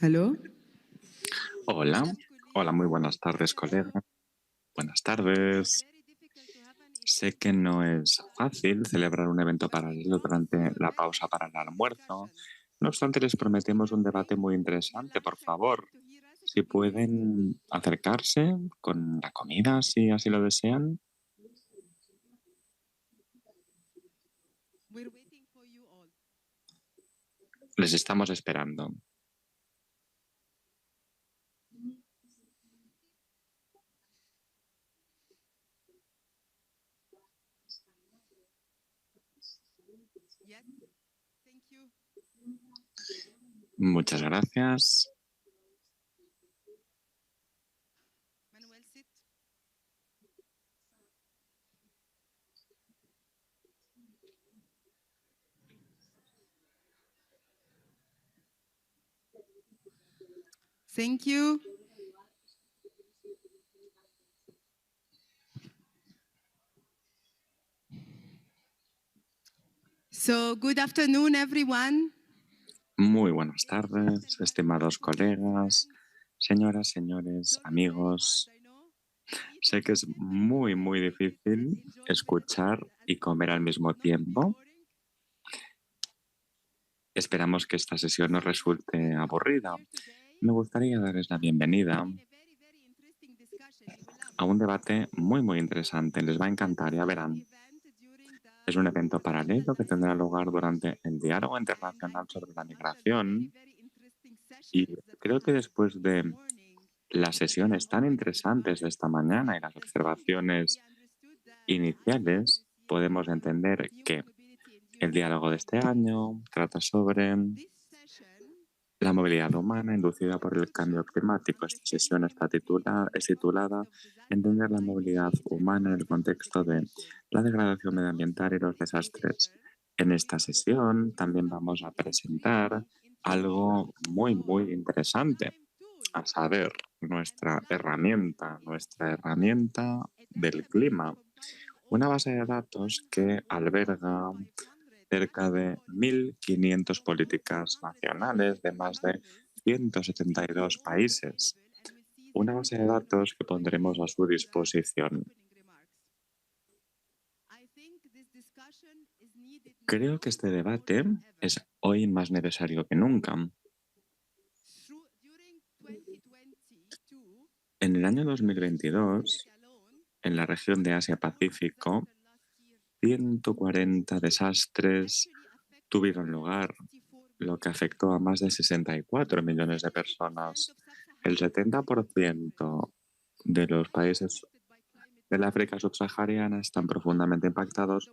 Hello. Hola, hola, muy buenas tardes, colega. Buenas tardes. Sé que no es fácil celebrar un evento paralelo durante la pausa para el almuerzo. No obstante, les prometemos un debate muy interesante, por favor. Si pueden acercarse con la comida, si así lo desean. Les estamos esperando. Muchas gracias. Thank you. So, good afternoon, everyone. Muy buenas tardes, estimados colegas, señoras, señores, amigos. Sé que es muy difícil escuchar y comer al mismo tiempo. Esperamos que esta sesión no resulte aburrida. Me gustaría darles la bienvenida a un debate muy interesante. Les va a encantar, ya verán. Es un evento paralelo que tendrá lugar durante el Diálogo Internacional sobre la Migración y creo que después de las sesiones tan interesantes de esta mañana y las observaciones iniciales, podemos entender que el diálogo de este año trata sobre la movilidad humana inducida por el cambio climático. Esta sesión es titulada Entender la movilidad humana en el contexto de la degradación medioambiental y los desastres. En esta sesión también vamos a presentar algo muy interesante, a saber, nuestra herramienta del clima, una base de datos que alberga cerca de 1.500 políticas nacionales de más de 172 países. Una base de datos que pondremos a su disposición. Creo que este debate es hoy más necesario que nunca. En el año 2022, en la región de Asia-Pacífico, 140 desastres tuvieron lugar, lo que afectó a más de 64 millones de personas. El 70% de los países del África subsahariana están profundamente impactados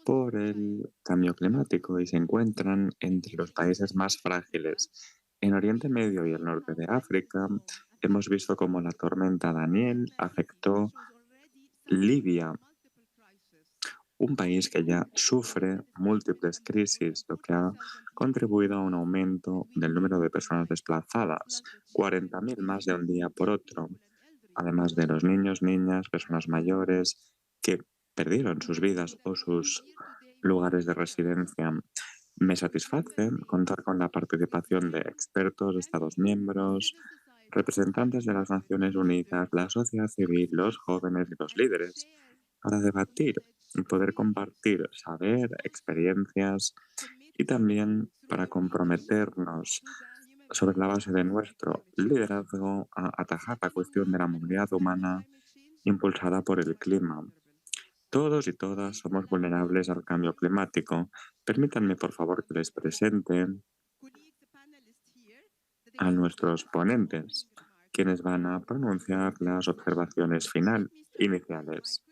por el cambio climático y se encuentran entre los países más frágiles. En Oriente Medio y el norte de África hemos visto cómo la tormenta Daniel afectó Libia, un país que ya sufre múltiples crisis, lo que ha contribuido a un aumento del número de personas desplazadas, 40.000 más de un día por otro, además de los niños, niñas, personas mayores que perdieron sus vidas o sus lugares de residencia. Me satisface contar con la participación de expertos, Estados miembros, representantes de las Naciones Unidas, la sociedad civil, los jóvenes y los líderes para debatir y poder compartir saber, experiencias y también para comprometernos sobre la base de nuestro liderazgo a atajar la cuestión de la movilidad humana impulsada por el clima. Todos y todas somos vulnerables al cambio climático. Permítanme, por favor, que les presente a nuestros ponentes, quienes van a pronunciar las observaciones iniciales.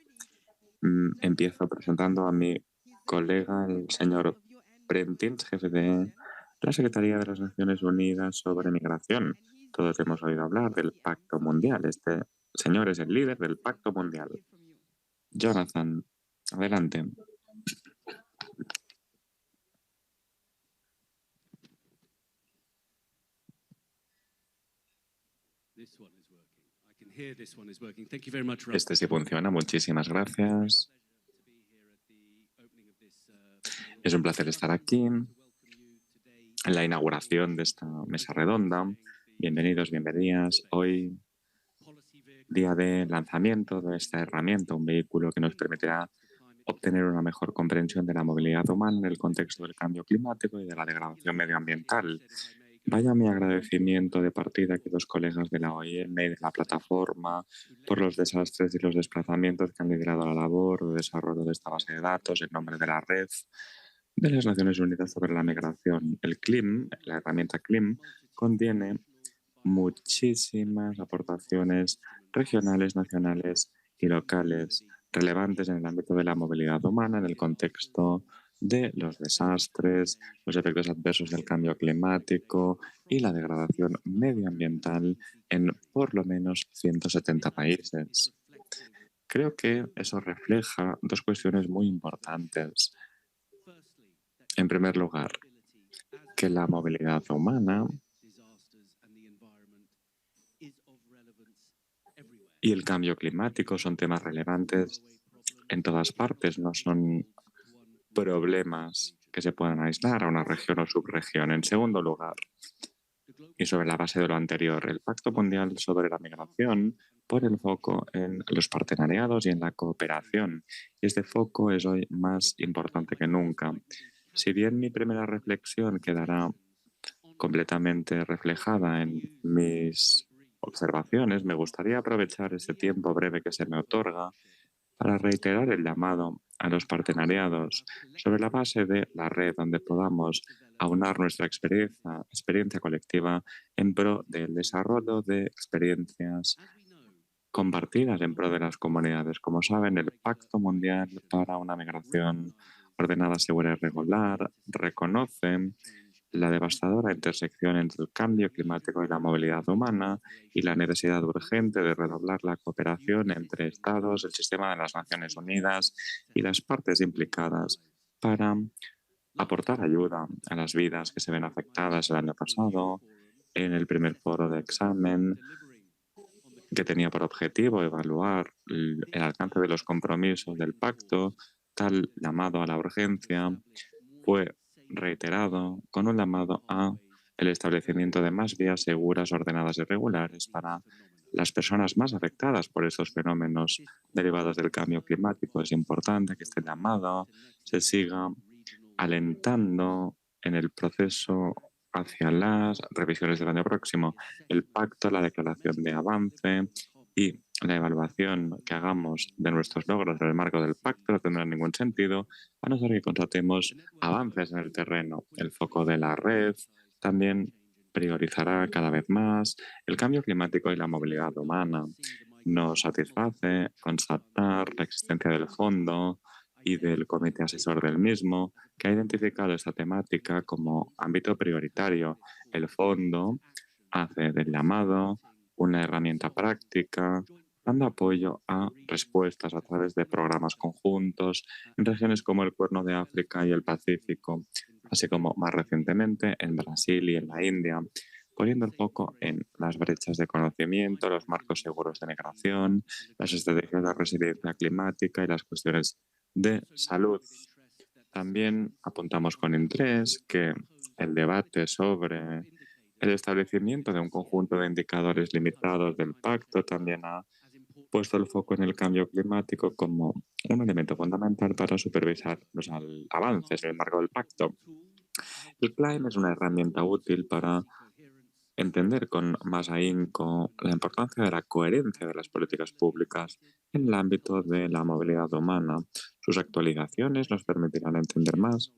Empiezo presentando a mi colega, el señor Brentins, jefe de la Secretaría de las Naciones Unidas sobre Migración. Todos hemos oído hablar del Pacto Mundial. Este señor es el líder del Pacto Mundial. Jonathan, adelante. Este sí funciona. Muchísimas gracias. Es un placer estar aquí. en la inauguración de esta mesa redonda. Bienvenidos, bienvenidas. Hoy, día de lanzamiento de esta herramienta, un vehículo que nos permitirá obtener una mejor comprensión de la movilidad humana en el contexto del cambio climático y de la degradación medioambiental. Vaya mi agradecimiento de partida que los colegas de la OIM y de la plataforma por los desastres y los desplazamientos que han liderado la labor de desarrollo de esta base de datos en nombre de la red de las Naciones Unidas sobre la migración. El CLIM, la herramienta CLIM, contiene muchísimas aportaciones regionales, nacionales y locales relevantes en el ámbito de la movilidad humana, en el contexto de los desastres, los efectos adversos del cambio climático y la degradación medioambiental en por lo menos 170 países. Creo que eso refleja dos cuestiones muy importantes. En primer lugar, que la movilidad humana y el cambio climático son temas relevantes en todas partes, no son problemas que se puedan aislar a una región o subregión. En segundo lugar, y sobre la base de lo anterior, el Pacto Mundial sobre la Migración pone el foco en los partenariados y en la cooperación. Y este foco es hoy más importante que nunca. Si bien mi primera reflexión quedará completamente reflejada en mis observaciones, me gustaría aprovechar este tiempo breve que se me otorga para reiterar el llamado a los partenariados sobre la base de la red donde podamos aunar nuestra experiencia colectiva en pro del desarrollo de experiencias compartidas en pro de las comunidades. Como saben, el Pacto Mundial para una Migración Ordenada, Segura y Regular reconoce la devastadora intersección entre el cambio climático y la movilidad humana y la necesidad urgente de redoblar la cooperación entre Estados, el sistema de las Naciones Unidas y las partes implicadas para aportar ayuda a las vidas que se ven afectadas el año pasado en el primer foro de examen que tenía por objetivo evaluar el alcance de los compromisos del pacto. Tal llamado a la urgencia fue reiterado con un llamado a el establecimiento de más vías seguras, ordenadas y regulares para las personas más afectadas por estos fenómenos derivados del cambio climático. Es importante que este llamado se siga alentando en el proceso hacia las revisiones del año próximo. El pacto, la declaración de avance y la evaluación que hagamos de nuestros logros en el marco del pacto no tendrá ningún sentido a no ser que constatemos avances en el terreno. El foco de la red también priorizará cada vez más el cambio climático y la movilidad humana. Nos satisface constatar la existencia del fondo y del comité asesor del mismo, que ha identificado esta temática como ámbito prioritario. El fondo hace del llamado una herramienta práctica, dando apoyo a respuestas a través de programas conjuntos en regiones como el Cuerno de África y el Pacífico, así como más recientemente en Brasil y en la India, poniendo el foco en las brechas de conocimiento, los marcos seguros de migración, las estrategias de resiliencia climática y las cuestiones de salud. También apuntamos con interés que el debate sobre el establecimiento de un conjunto de indicadores limitados del pacto también ha puesto el foco en el cambio climático como un elemento fundamental para supervisar los avances en el marco del pacto. El CLIME es una herramienta útil para entender con más ahínco la importancia de la coherencia de las políticas públicas en el ámbito de la movilidad humana. Sus actualizaciones nos permitirán entender más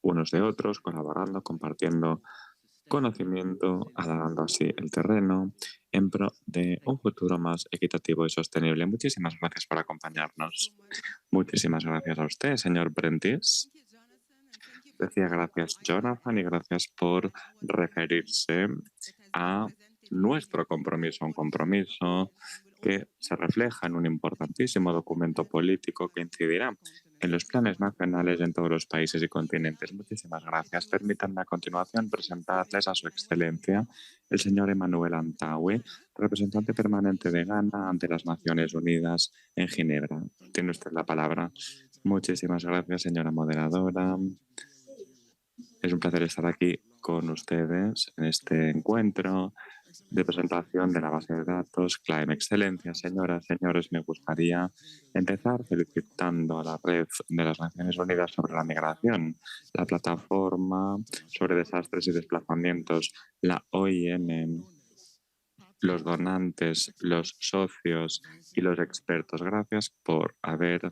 unos de otros, colaborando, compartiendo conocimiento, alargando así el terreno en pro de un futuro más equitativo y sostenible. Muchísimas gracias por acompañarnos. Muchísimas gracias a usted, señor Prentice. Decía gracias, Jonathan, y gracias por referirse a nuestro compromiso, un compromiso que se refleja en un importantísimo documento político que incidirá en los planes nacionales en todos los países y continentes. Muchísimas gracias. Permítanme a continuación presentarles a su excelencia el señor Emmanuel Antawi, representante permanente de Ghana ante las Naciones Unidas en Ginebra. Tiene usted la palabra. Muchísimas gracias, señora moderadora. Es un placer estar aquí con ustedes en este encuentro de presentación de la base de datos Climate Excelencia. Señoras, señores, me gustaría empezar felicitando a la Red de las Naciones Unidas sobre la Migración, la Plataforma sobre Desastres y Desplazamientos, la OIM, los donantes, los socios y los expertos. Gracias por haber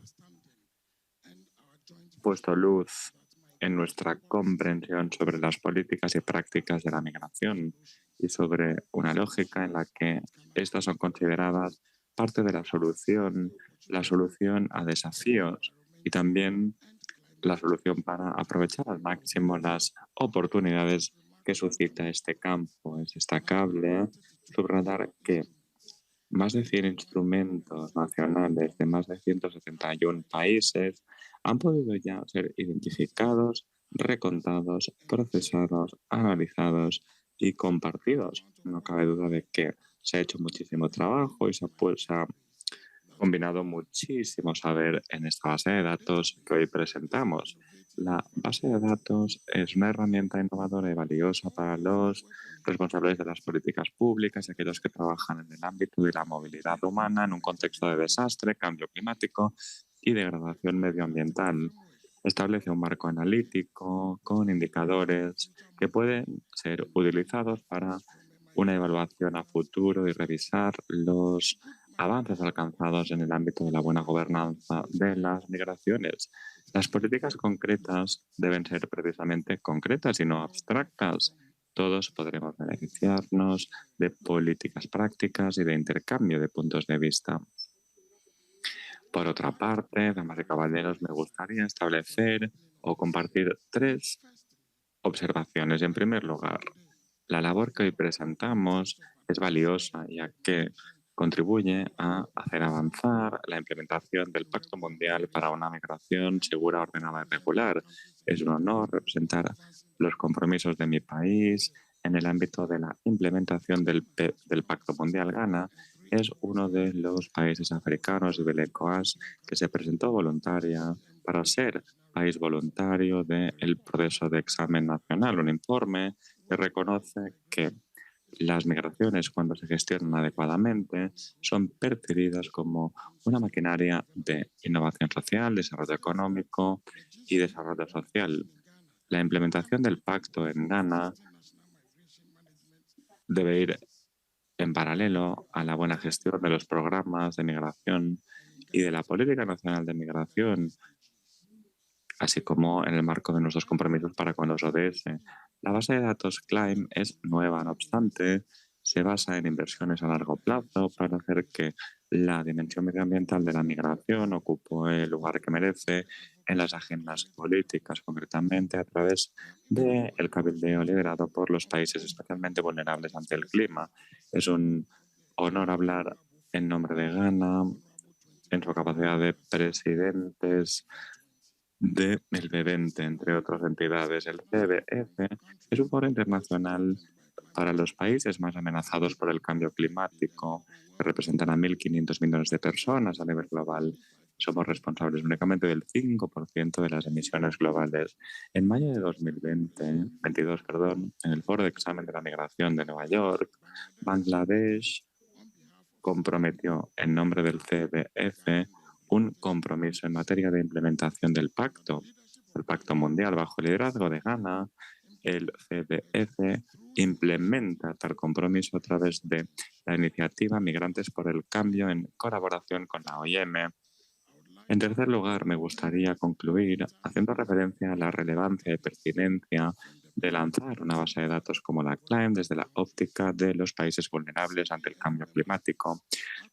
puesto luz en nuestra comprensión sobre las políticas y prácticas de la migración y sobre una lógica en la que estas son consideradas parte de la solución a desafíos y también la solución para aprovechar al máximo las oportunidades que suscita este campo. Es destacable subrayar que más de 100 instrumentos nacionales de más de 171 países han podido ya ser identificados, recontados, procesados, analizados y compartidos. No cabe duda de que se ha hecho muchísimo trabajo y se ha combinado muchísimo saber en esta base de datos que hoy presentamos. La base de datos es una herramienta innovadora y valiosa para los responsables de las políticas públicas y aquellos que trabajan en el ámbito de la movilidad humana en un contexto de desastre, cambio climático y degradación medioambiental. Establece un marco analítico con indicadores que pueden ser utilizados para una evaluación a futuro y revisar los avances alcanzados en el ámbito de la buena gobernanza de las migraciones. Las políticas concretas deben ser precisamente concretas y no abstractas. Todos podremos beneficiarnos de políticas prácticas y de intercambio de puntos de vista. Por otra parte, damas y caballeros, me gustaría establecer o compartir 3 observaciones. En primer lugar, la labor que hoy presentamos es valiosa, ya que contribuye a hacer avanzar la implementación del Pacto Mundial para una migración segura, ordenada y regular. Es un honor representar los compromisos de mi país en el ámbito de la implementación del Pacto Mundial. Ghana es uno de los países africanos del ECOWAS que se presentó voluntaria para ser país voluntario del proceso de examen nacional, un informe que reconoce que las migraciones, cuando se gestionan adecuadamente, son percibidas como una maquinaria de innovación social, desarrollo económico y desarrollo social. La implementación del pacto en Ghana debe ir en paralelo a la buena gestión de los programas de migración y de la política nacional de migración, así como en el marco de nuestros compromisos para con los ODS. La base de datos CLIME es nueva, no obstante, se basa en inversiones a largo plazo para hacer que la dimensión medioambiental de la migración ocupe el lugar que merece en las agendas políticas, concretamente a través del cabildeo liderado por los países especialmente vulnerables ante el clima. Es un honor hablar en nombre de Ghana, en su capacidad de presidentes del G20, entre otras entidades. El CBF es un foro internacional para los países más amenazados por el cambio climático, que representan a 1.500 millones de personas a nivel global. Somos responsables únicamente del 5% de las emisiones globales. En mayo de 2022, en el Foro de Examen de la Migración de Nueva York, Bangladesh comprometió en nombre del CBF un compromiso en materia de implementación del Pacto Mundial bajo el liderazgo de Ghana. El CBF implementa tal compromiso a través de la iniciativa Migrantes por el Cambio en colaboración con la OIM. En tercer lugar, me gustaría concluir haciendo referencia a la relevancia y pertinencia de lanzar una base de datos como la CLIME desde la óptica de los países vulnerables ante el cambio climático.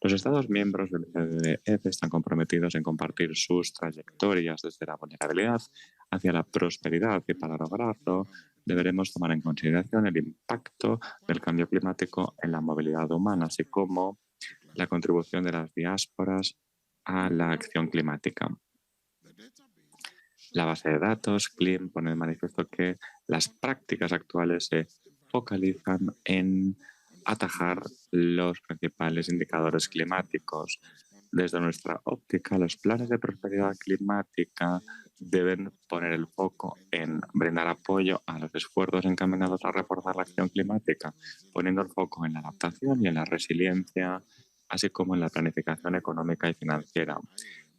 Los Estados miembros del CDF están comprometidos en compartir sus trayectorias desde la vulnerabilidad hacia la prosperidad y para lograrlo deberemos tomar en consideración el impacto del cambio climático en la movilidad humana, así como la contribución de las diásporas a la acción climática. La base de datos CLIM pone de manifiesto que las prácticas actuales se focalizan en atajar los principales indicadores climáticos. Desde nuestra óptica, los planes de prosperidad climática deben poner el foco en brindar apoyo a los esfuerzos encaminados a reforzar la acción climática, poniendo el foco en la adaptación y en la resiliencia, así como en la planificación económica y financiera.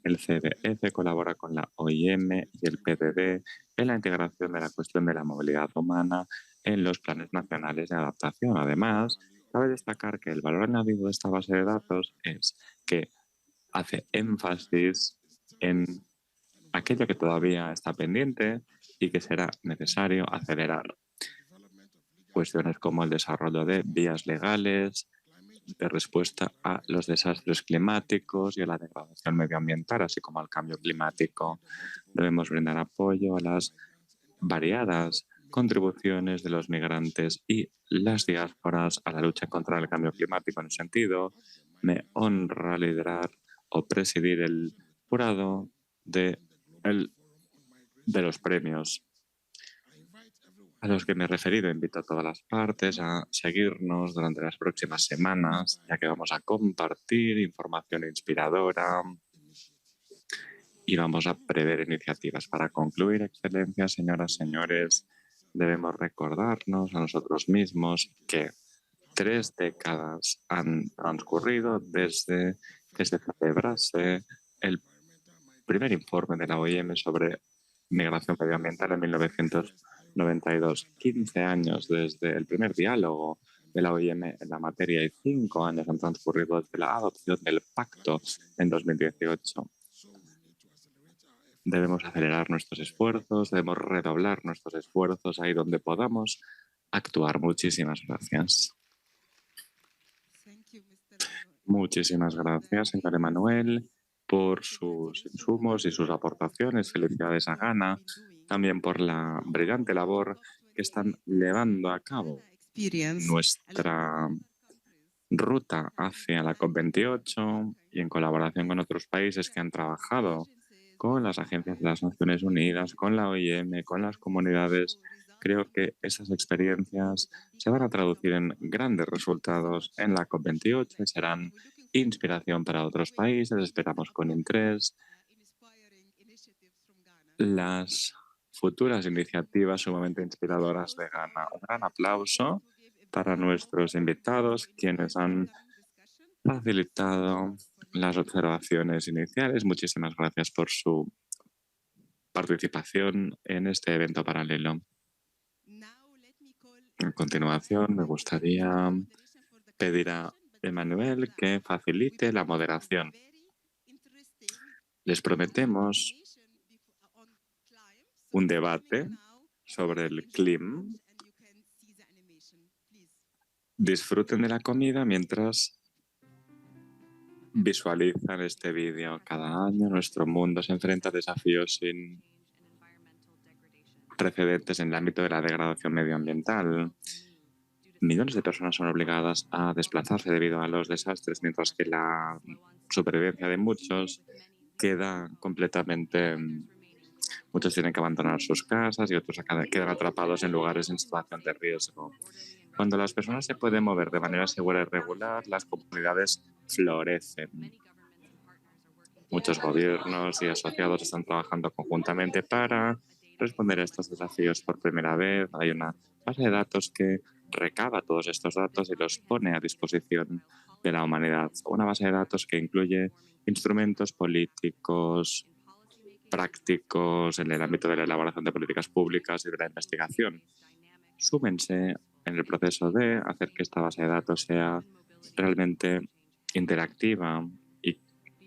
El CBF colabora con la OIM y el PDD en la integración de la cuestión de la movilidad humana en los planes nacionales de adaptación. Además, cabe destacar que el valor añadido de esta base de datos es que hace énfasis en aquello que todavía está pendiente y que será necesario acelerar. Cuestiones como el desarrollo de vías legales de respuesta a los desastres climáticos y a la degradación medioambiental, así como al cambio climático. Debemos brindar apoyo a las variadas contribuciones de los migrantes y las diásporas a la lucha contra el cambio climático. En ese sentido, me honra liderar o presidir el jurado de los premios a los que me he referido. Invito a todas las partes a seguirnos durante las próximas semanas, ya que vamos a compartir información inspiradora y vamos a prever iniciativas. Para concluir, excelencia, señoras, señores, debemos recordarnos a nosotros mismos que 3 décadas han transcurrido desde que se celebrase el primer informe de la OIM sobre migración medioambiental en 1992. 15 años desde el primer diálogo de la OIM en la materia y 5 años han transcurrido desde la adopción del pacto en 2018. Debemos acelerar nuestros esfuerzos, debemos redoblar nuestros esfuerzos ahí donde podamos actuar. Muchísimas gracias. Muchísimas gracias, señor Emanuel, por sus insumos y sus aportaciones. Felicidades a Ghana, también por la brillante labor que están llevando a cabo. Nuestra ruta hacia la COP28 y en colaboración con otros países que han trabajado con las agencias de las Naciones Unidas, con la OIM, con las comunidades. Creo que esas experiencias se van a traducir en grandes resultados en la COP28 y serán inspiración para otros países. Esperamos con interés las futuras iniciativas sumamente inspiradoras de Ghana. Un gran aplauso para nuestros invitados, quienes han facilitado las observaciones iniciales. Muchísimas gracias por su participación en este evento paralelo. A continuación, me gustaría pedir a Emanuel que facilite la moderación. Les prometemos un debate sobre el clima. Disfruten de la comida mientras visualizan este vídeo. Cada año nuestro mundo se enfrenta a desafíos sin precedentes en el ámbito de la degradación medioambiental. Millones de personas son obligadas a desplazarse debido a los desastres, mientras que la supervivencia de muchos queda completamente... Muchos tienen que abandonar sus casas y otros quedan atrapados en lugares en situación de riesgo. Cuando las personas se pueden mover de manera segura y regular, las comunidades florecen. Muchos gobiernos y asociados están trabajando conjuntamente para responder a estos desafíos por primera vez. Hay una base de datos que recaba todos estos datos y los pone a disposición de la humanidad. Una base de datos que incluye instrumentos políticos, prácticos en el ámbito de la elaboración de políticas públicas y de la investigación. Súmense en el proceso de hacer que esta base de datos sea realmente interactiva y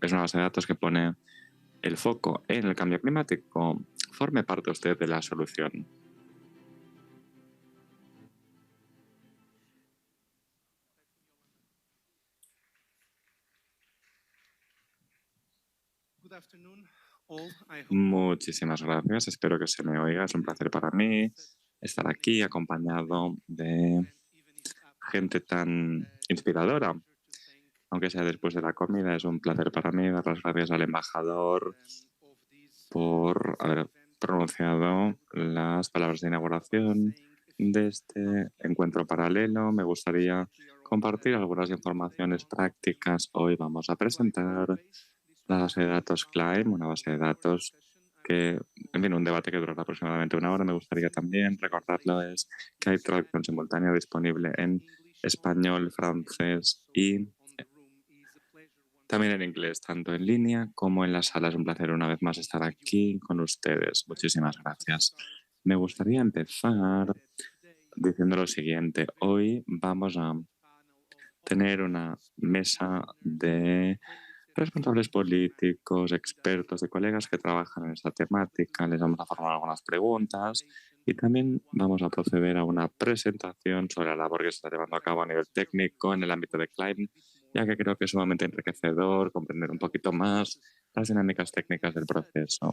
es una base de datos que pone el foco en el cambio climático. Forme parte usted de la solución. Muchísimas gracias. Espero que se me oiga. Es un placer para mí estar aquí acompañado de gente tan inspiradora. Aunque sea después de la comida, es un placer para mí dar las gracias al embajador por haber pronunciado las palabras de inauguración de este encuentro paralelo. Me gustaría compartir algunas informaciones prácticas. Hoy vamos a presentar la base de datos CLIME, una base de datos que, en fin, un debate que durará aproximadamente una hora. Me gustaría también recordarles que hay traducción simultánea disponible en español, francés y también en inglés, tanto en línea como en la sala. Es un placer una vez más estar aquí con ustedes. Muchísimas gracias. Me gustaría empezar diciendo lo siguiente. Hoy vamos a tener una mesa de responsables políticos, expertos y colegas que trabajan en esta temática. Les vamos a formar algunas preguntas y también vamos a proceder a una presentación sobre la labor que se está llevando a cabo a nivel técnico en el ámbito de Climb, ya que creo que es sumamente enriquecedor comprender un poquito más las dinámicas técnicas del proceso.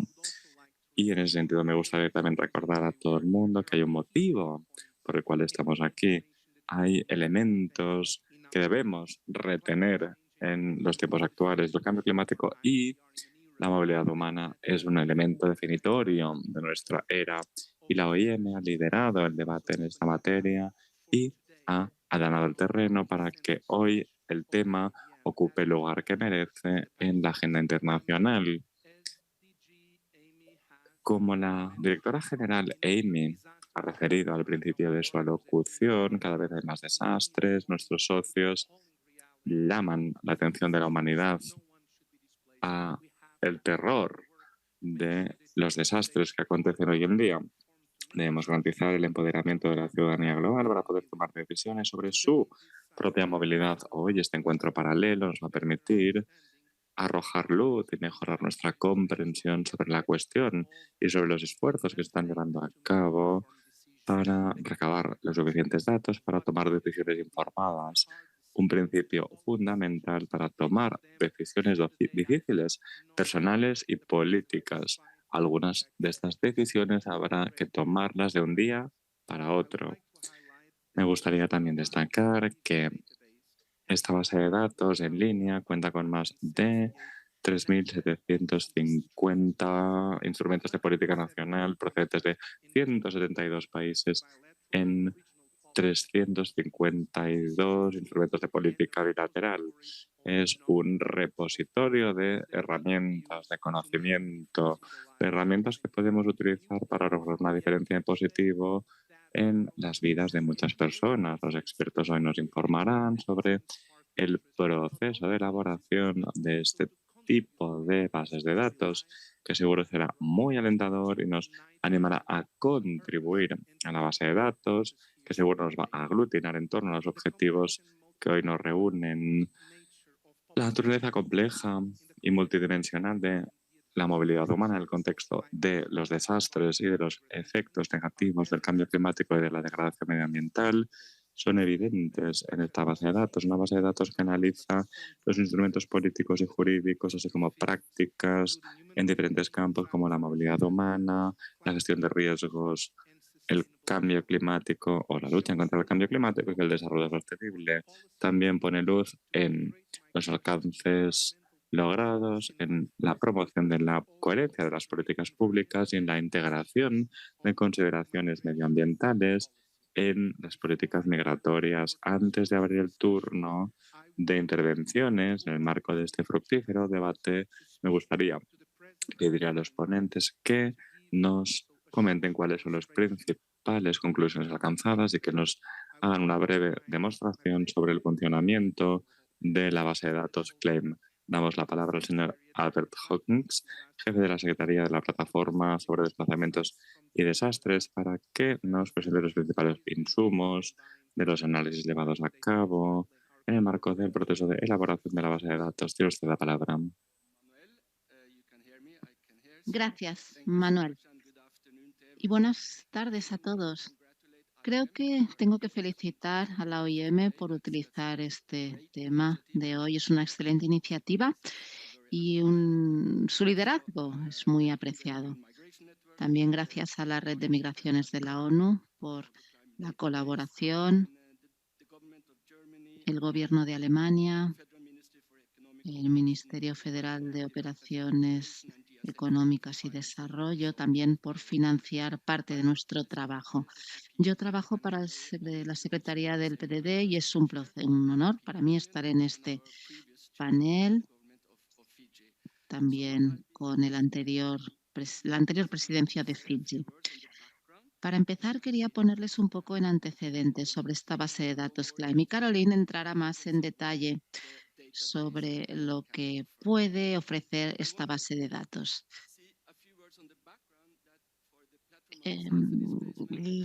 Y en ese sentido me gustaría también recordar a todo el mundo que hay un motivo por el cual estamos aquí. Hay elementos que debemos retener en los tiempos actuales del cambio climático y la movilidad humana es un elemento definitorio de nuestra era y la OIM ha liderado el debate en esta materia y ha allanado el terreno para que hoy el tema ocupe el lugar que merece en la agenda internacional. Como la directora general Amy ha referido al principio de su alocución, cada vez hay más desastres. Nuestros socios llaman la atención de la humanidad a el terror de los desastres que acontecen hoy en día. Debemos garantizar el empoderamiento de la ciudadanía global para poder tomar decisiones sobre su propia movilidad. Hoy este encuentro paralelo nos va a permitir arrojar luz y mejorar nuestra comprensión sobre la cuestión y sobre los esfuerzos que están llevando a cabo para recabar los suficientes datos para tomar decisiones informadas. Un principio fundamental para tomar decisiones difíciles, personales y políticas. Algunas de estas decisiones habrá que tomarlas de un día para otro. Me gustaría también destacar que esta base de datos en línea cuenta con más de 3.750 instrumentos de política nacional procedentes de 172 países en 352 instrumentos de política bilateral. Es un repositorio de herramientas, de conocimiento, de herramientas que podemos utilizar para lograr una diferencia en positivo en las vidas de muchas personas. Los expertos hoy nos informarán sobre el proceso de elaboración de este tipo de bases de datos, que seguro será muy alentador y nos animará a contribuir a la base de datos, que seguro nos va a aglutinar en torno a los objetivos que hoy nos reúnen. La naturaleza compleja y multidimensional de la movilidad humana en el contexto de los desastres y de los efectos negativos del cambio climático y de la degradación medioambiental son evidentes en esta base de datos, una base de datos que analiza los instrumentos políticos y jurídicos, así como prácticas en diferentes campos como la movilidad humana, la gestión de riesgos, el cambio climático o la lucha en contra del cambio climático y el desarrollo sostenible. También pone luz en los alcances logrados, en la promoción de la coherencia de las políticas públicas y en la integración de consideraciones medioambientales en las políticas migratorias. Antes de abrir el turno de intervenciones en el marco de este fructífero debate, me gustaría pedir a los ponentes que nos comenten cuáles son las principales conclusiones alcanzadas y que nos hagan una breve demostración sobre el funcionamiento de la base de datos Claim. Damos la palabra al señor Albert Hawkins, jefe de la Secretaría de la Plataforma sobre Desplazamientos y Desastres, para que nos presente los principales insumos de los análisis llevados a cabo en el marco del proceso de elaboración de la base de datos. Tiene usted la palabra. Gracias, Manuel. Y buenas tardes a todos. Creo que tengo que felicitar a la OIM por utilizar este tema de hoy. Es una excelente iniciativa y su liderazgo es muy apreciado. También gracias a la Red de Migraciones de la ONU por la colaboración, el Gobierno de Alemania, el Ministerio Federal de Operaciones Económicas y Desarrollo, también por financiar parte de nuestro trabajo. Yo trabajo para la Secretaría del PDD y es un honor para mí estar en este panel, también con el anterior la anterior presidencia de Fiji. Para empezar, quería ponerles un poco en antecedentes sobre esta base de datos CLIME y Caroline entrará más en detalle sobre lo que puede ofrecer esta base de datos.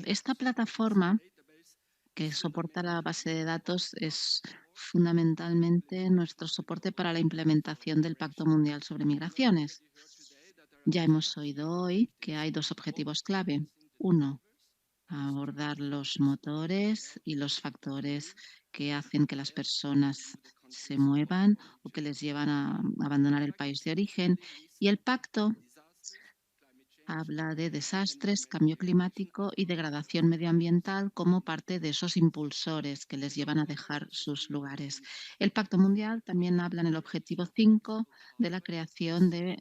Esta plataforma que soporta la base de datos es fundamentalmente nuestro soporte para la implementación del Pacto Mundial sobre Migraciones. Ya hemos oído hoy que hay dos objetivos clave. Uno, abordar los motores y los factores que hacen que las personas se muevan o que les llevan a abandonar el país de origen. Y el pacto habla de desastres, cambio climático y degradación medioambiental como parte de esos impulsores que les llevan a dejar sus lugares. El Pacto Mundial también habla en el objetivo 5 de la creación de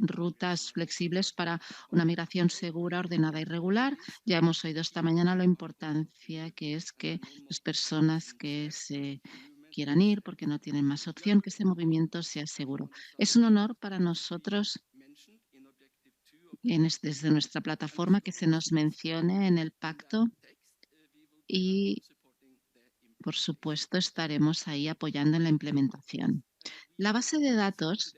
rutas flexibles para una migración segura, ordenada y regular. Ya hemos oído esta mañana la importancia que es que las personas que se quieran ir porque no tienen más opción, que ese movimiento sea seguro. Es un honor para nosotros desde nuestra plataforma que se nos mencione en el pacto y, por supuesto, estaremos ahí apoyando en la implementación. La base de datos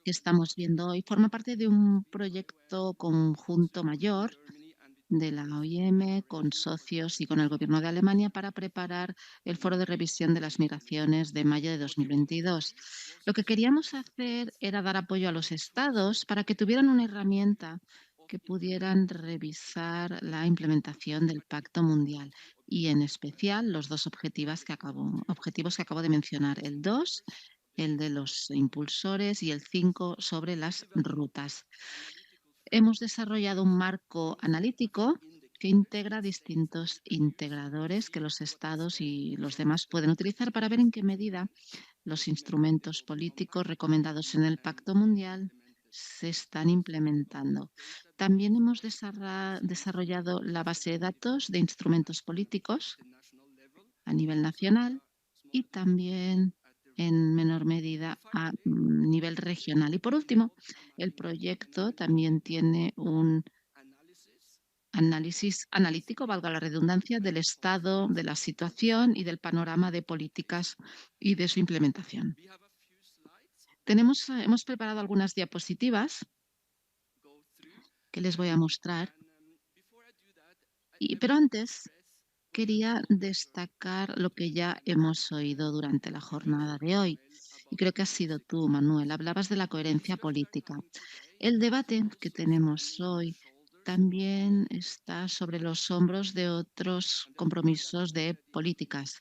que estamos viendo hoy forma parte de un proyecto conjunto mayor de la OIM con socios y con el Gobierno de Alemania para preparar el foro de revisión de las migraciones de mayo de 2022. Lo que queríamos hacer era dar apoyo a los estados para que tuvieran una herramienta que pudieran revisar la implementación del Pacto Mundial y en especial los dos objetivos que acabo de mencionar, el 2, el de los impulsores y el 5 sobre las rutas. Hemos desarrollado un marco analítico que integra distintos integradores que los estados y los demás pueden utilizar para ver en qué medida los instrumentos políticos recomendados en el Pacto Mundial se están implementando. También hemos desarrollado la base de datos de instrumentos políticos a nivel nacional y también en menor medida a nivel regional. Y por último, el proyecto también tiene un análisis analítico, valga la redundancia, del estado de la situación y del panorama de políticas y de su implementación. Hemos preparado algunas diapositivas que les voy a mostrar, pero antes quería destacar lo que ya hemos oído durante la jornada de hoy. Y creo que has sido tú, Manuel. Hablabas de la coherencia política. El debate que tenemos hoy también está sobre los hombros de otros compromisos de políticas.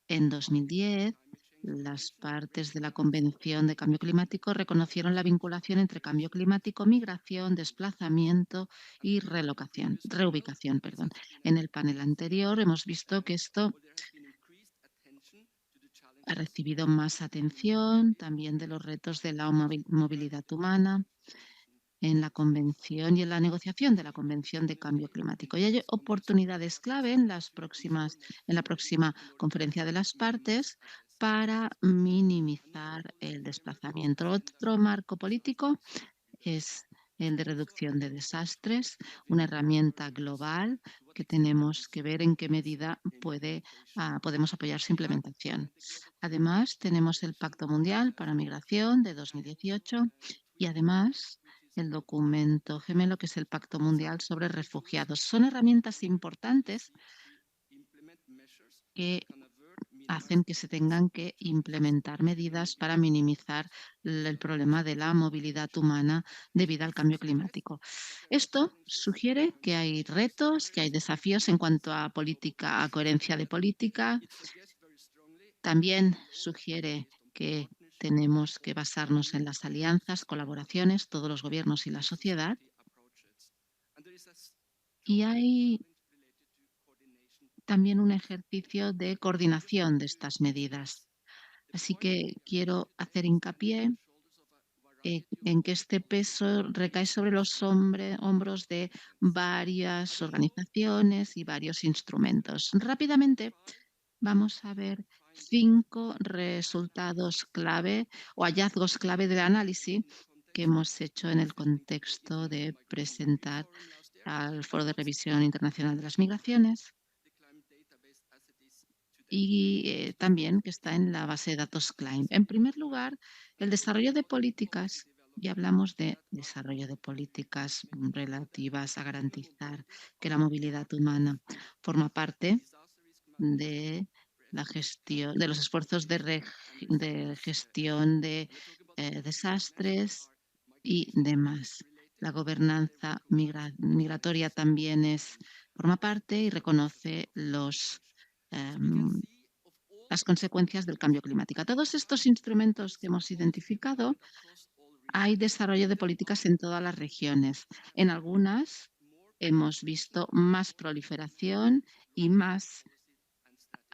En 2010, las partes de la Convención de Cambio Climático reconocieron la vinculación entre cambio climático, migración, desplazamiento y reubicación. En el panel anterior hemos visto que esto ha recibido más atención también de los retos de la movilidad humana en la convención y en la negociación de la Convención de Cambio Climático. Y hay oportunidades clave en la próxima conferencia de las partes para minimizar el desplazamiento. Otro marco político es el de reducción de desastres, una herramienta global que tenemos que ver en qué medida podemos apoyar su implementación. Además, tenemos el Pacto Mundial para Migración de 2018 y además el documento gemelo que es el Pacto Mundial sobre Refugiados. Son herramientas importantes que hacen que se tengan que implementar medidas para minimizar el problema de la movilidad humana debido al cambio climático. Esto sugiere que hay retos, que hay desafíos en cuanto a política, a coherencia de política. También sugiere que tenemos que basarnos en las alianzas, colaboraciones, todos los gobiernos y la sociedad. Y hay también un ejercicio de coordinación de estas medidas. Así que quiero hacer hincapié en que este peso recae sobre los hombros de varias organizaciones y varios instrumentos. Rápidamente vamos a ver 5 resultados clave o hallazgos clave del análisis que hemos hecho en el contexto de presentar al Foro de Revisión Internacional de las Migraciones y también que está en la base de datos CLIME. En primer lugar, el desarrollo de políticas, y hablamos de desarrollo de políticas relativas a garantizar que la movilidad humana forma parte de la gestión, de los esfuerzos de gestión de desastres y demás. La gobernanza migratoria también forma parte y reconoce em, las consecuencias del cambio climático. Todos estos instrumentos que hemos identificado, hay desarrollo de políticas en todas las regiones. En algunas hemos visto más proliferación y más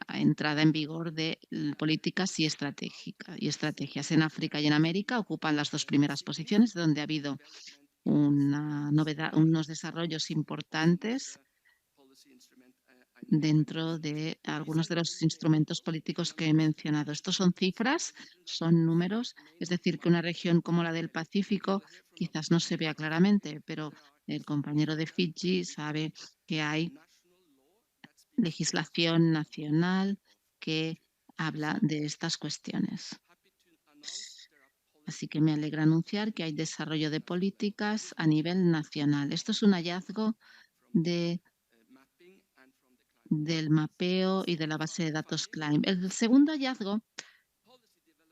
entrada en vigor de políticas y estrategias. En África y en América ocupan las dos primeras posiciones, donde ha habido una novedad, unos desarrollos importantes dentro de algunos de los instrumentos políticos que he mencionado. Estos son cifras, son números, es decir, que una región como la del Pacífico quizás no se vea claramente, pero el compañero de Fiji sabe que hay legislación nacional que habla de estas cuestiones. Así que me alegra anunciar que hay desarrollo de políticas a nivel nacional. Esto es un hallazgo del mapeo y de la base de datos CLIME. El segundo hallazgo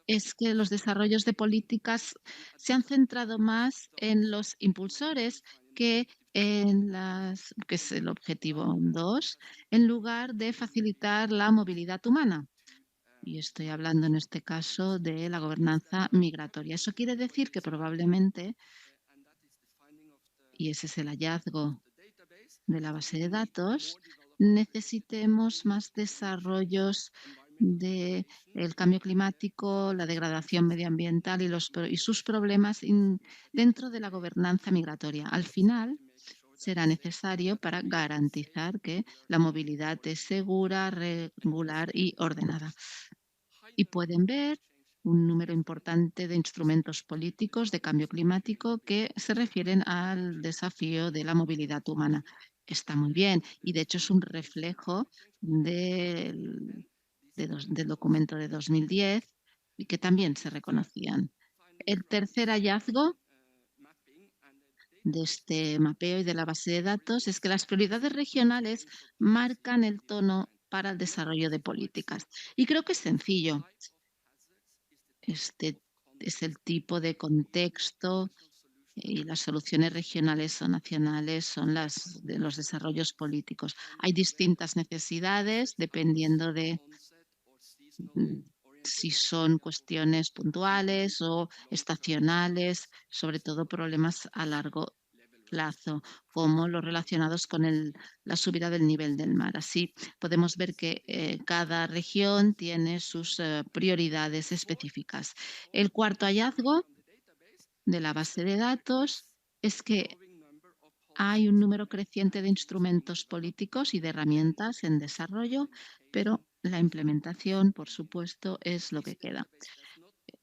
es que los desarrollos de políticas se han centrado más en los impulsores que es el objetivo 2, en lugar de facilitar la movilidad humana. Y estoy hablando en este caso de la gobernanza migratoria. Eso quiere decir que probablemente, y ese es el hallazgo de la base de datos, necesitemos más desarrollos de el cambio climático, la degradación medioambiental y sus problemas dentro de la gobernanza migratoria. Al final, será necesario para garantizar que la movilidad es segura, regular y ordenada. Y pueden ver un número importante de instrumentos políticos de cambio climático que se refieren al desafío de la movilidad humana. Está muy bien y de hecho es un reflejo del documento de 2010 y que también se reconocían. El tercer hallazgo de este mapeo y de la base de datos es que las prioridades regionales marcan el tono para el desarrollo de políticas. Y creo que es sencillo. Este es el tipo de contexto y las soluciones regionales o nacionales son las de los desarrollos políticos. Hay distintas necesidades dependiendo de si son cuestiones puntuales o estacionales, sobre todo problemas a largo plazo, como los relacionados con la subida del nivel del mar. Así podemos ver que cada región tiene sus prioridades específicas. El cuarto hallazgo de la base de datos es que hay un número creciente de instrumentos políticos y de herramientas en desarrollo, pero la implementación, por supuesto, es lo que queda.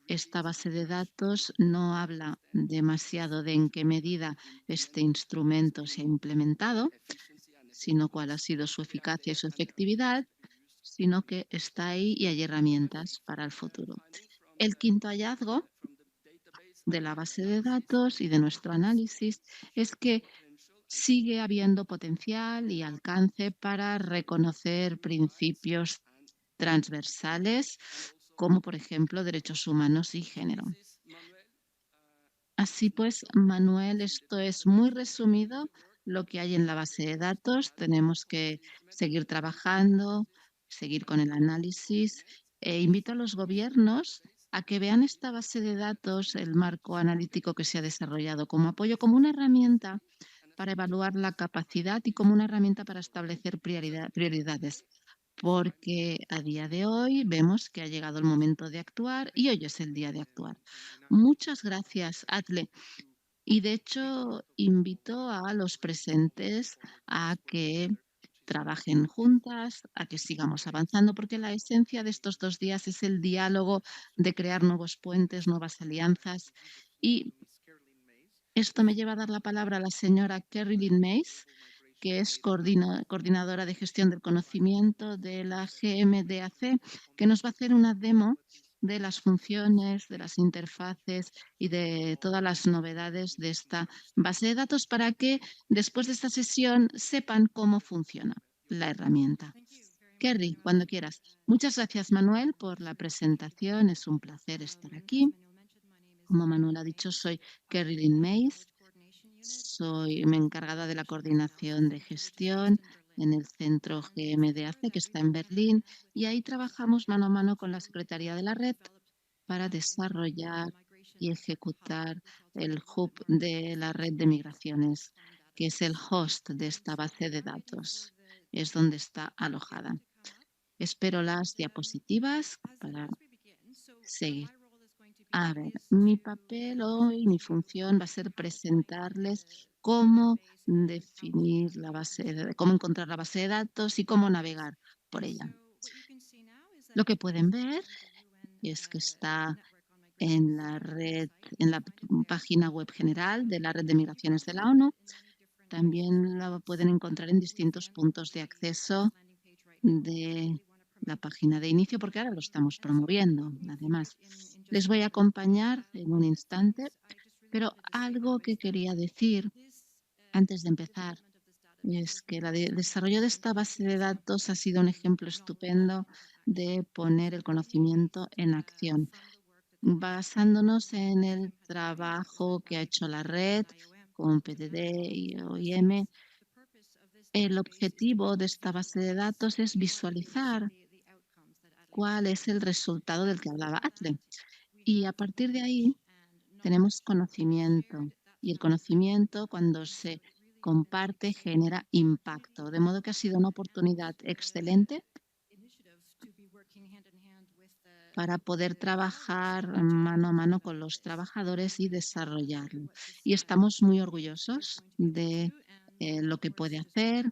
Esta base de datos no habla demasiado de en qué medida este instrumento se ha implementado, sino cuál ha sido su eficacia y su efectividad, sino que está ahí y hay herramientas para el futuro. El quinto hallazgo de la base de datos y de nuestro análisis es que sigue habiendo potencial y alcance para reconocer principios transversales, como por ejemplo derechos humanos y género. Así pues, Manuel, esto es muy resumido lo que hay en la base de datos. Tenemos que seguir trabajando, seguir con el análisis. Invito a los gobiernos a que vean esta base de datos, el marco analítico que se ha desarrollado como apoyo, como una herramienta para evaluar la capacidad y como una herramienta para establecer prioridades. Porque a día de hoy vemos que ha llegado el momento de actuar y hoy es el día de actuar. Muchas gracias, Atle. Y de hecho, invito a los presentes a que trabajen juntas, a que sigamos avanzando, porque la esencia de estos 2 días es el diálogo, de crear nuevos puentes, nuevas alianzas y Esto me lleva a dar la palabra a la señora Kerry Lynn Mays, que es coordinadora de gestión del conocimiento de la GMDAC, que nos va a hacer una demo de las funciones, de las interfaces y de todas las novedades de esta base de datos para que después de esta sesión sepan cómo funciona la herramienta. Kerry, cuando quieras. Muchas gracias, Manuel, por la presentación. Es un placer estar aquí. Como Manuel ha dicho, soy Kerry Lynn Mays. Soy encargada de la coordinación de gestión en el centro GMDAC, que está en Berlín, y ahí trabajamos mano a mano con la Secretaría de la Red para desarrollar y ejecutar el hub de la red de migraciones, que es el host de esta base de datos. Es donde está alojada. Espero las diapositivas para seguir. A ver, mi papel hoy, mi función va a ser presentarles cómo definir la cómo encontrar la base de datos y cómo navegar por ella. Lo que pueden ver es que está en la red, en la página web general de la Red de Migraciones de la ONU. También la pueden encontrar en distintos puntos de acceso de la página de inicio, porque ahora lo estamos promoviendo. Además, les voy a acompañar en un instante, pero algo que quería decir antes de empezar es que el desarrollo de esta base de datos ha sido un ejemplo estupendo de poner el conocimiento en acción, basándonos en el trabajo que ha hecho la red con PDD y OIM. El objetivo de esta base de datos es visualizar cuál es el resultado del que hablaba Atle. Y a partir de ahí tenemos conocimiento. Y el conocimiento, cuando se comparte, genera impacto. De modo que ha sido una oportunidad excelente para poder trabajar mano a mano con los trabajadores y desarrollarlo. Y estamos muy orgullosos de lo que puede hacer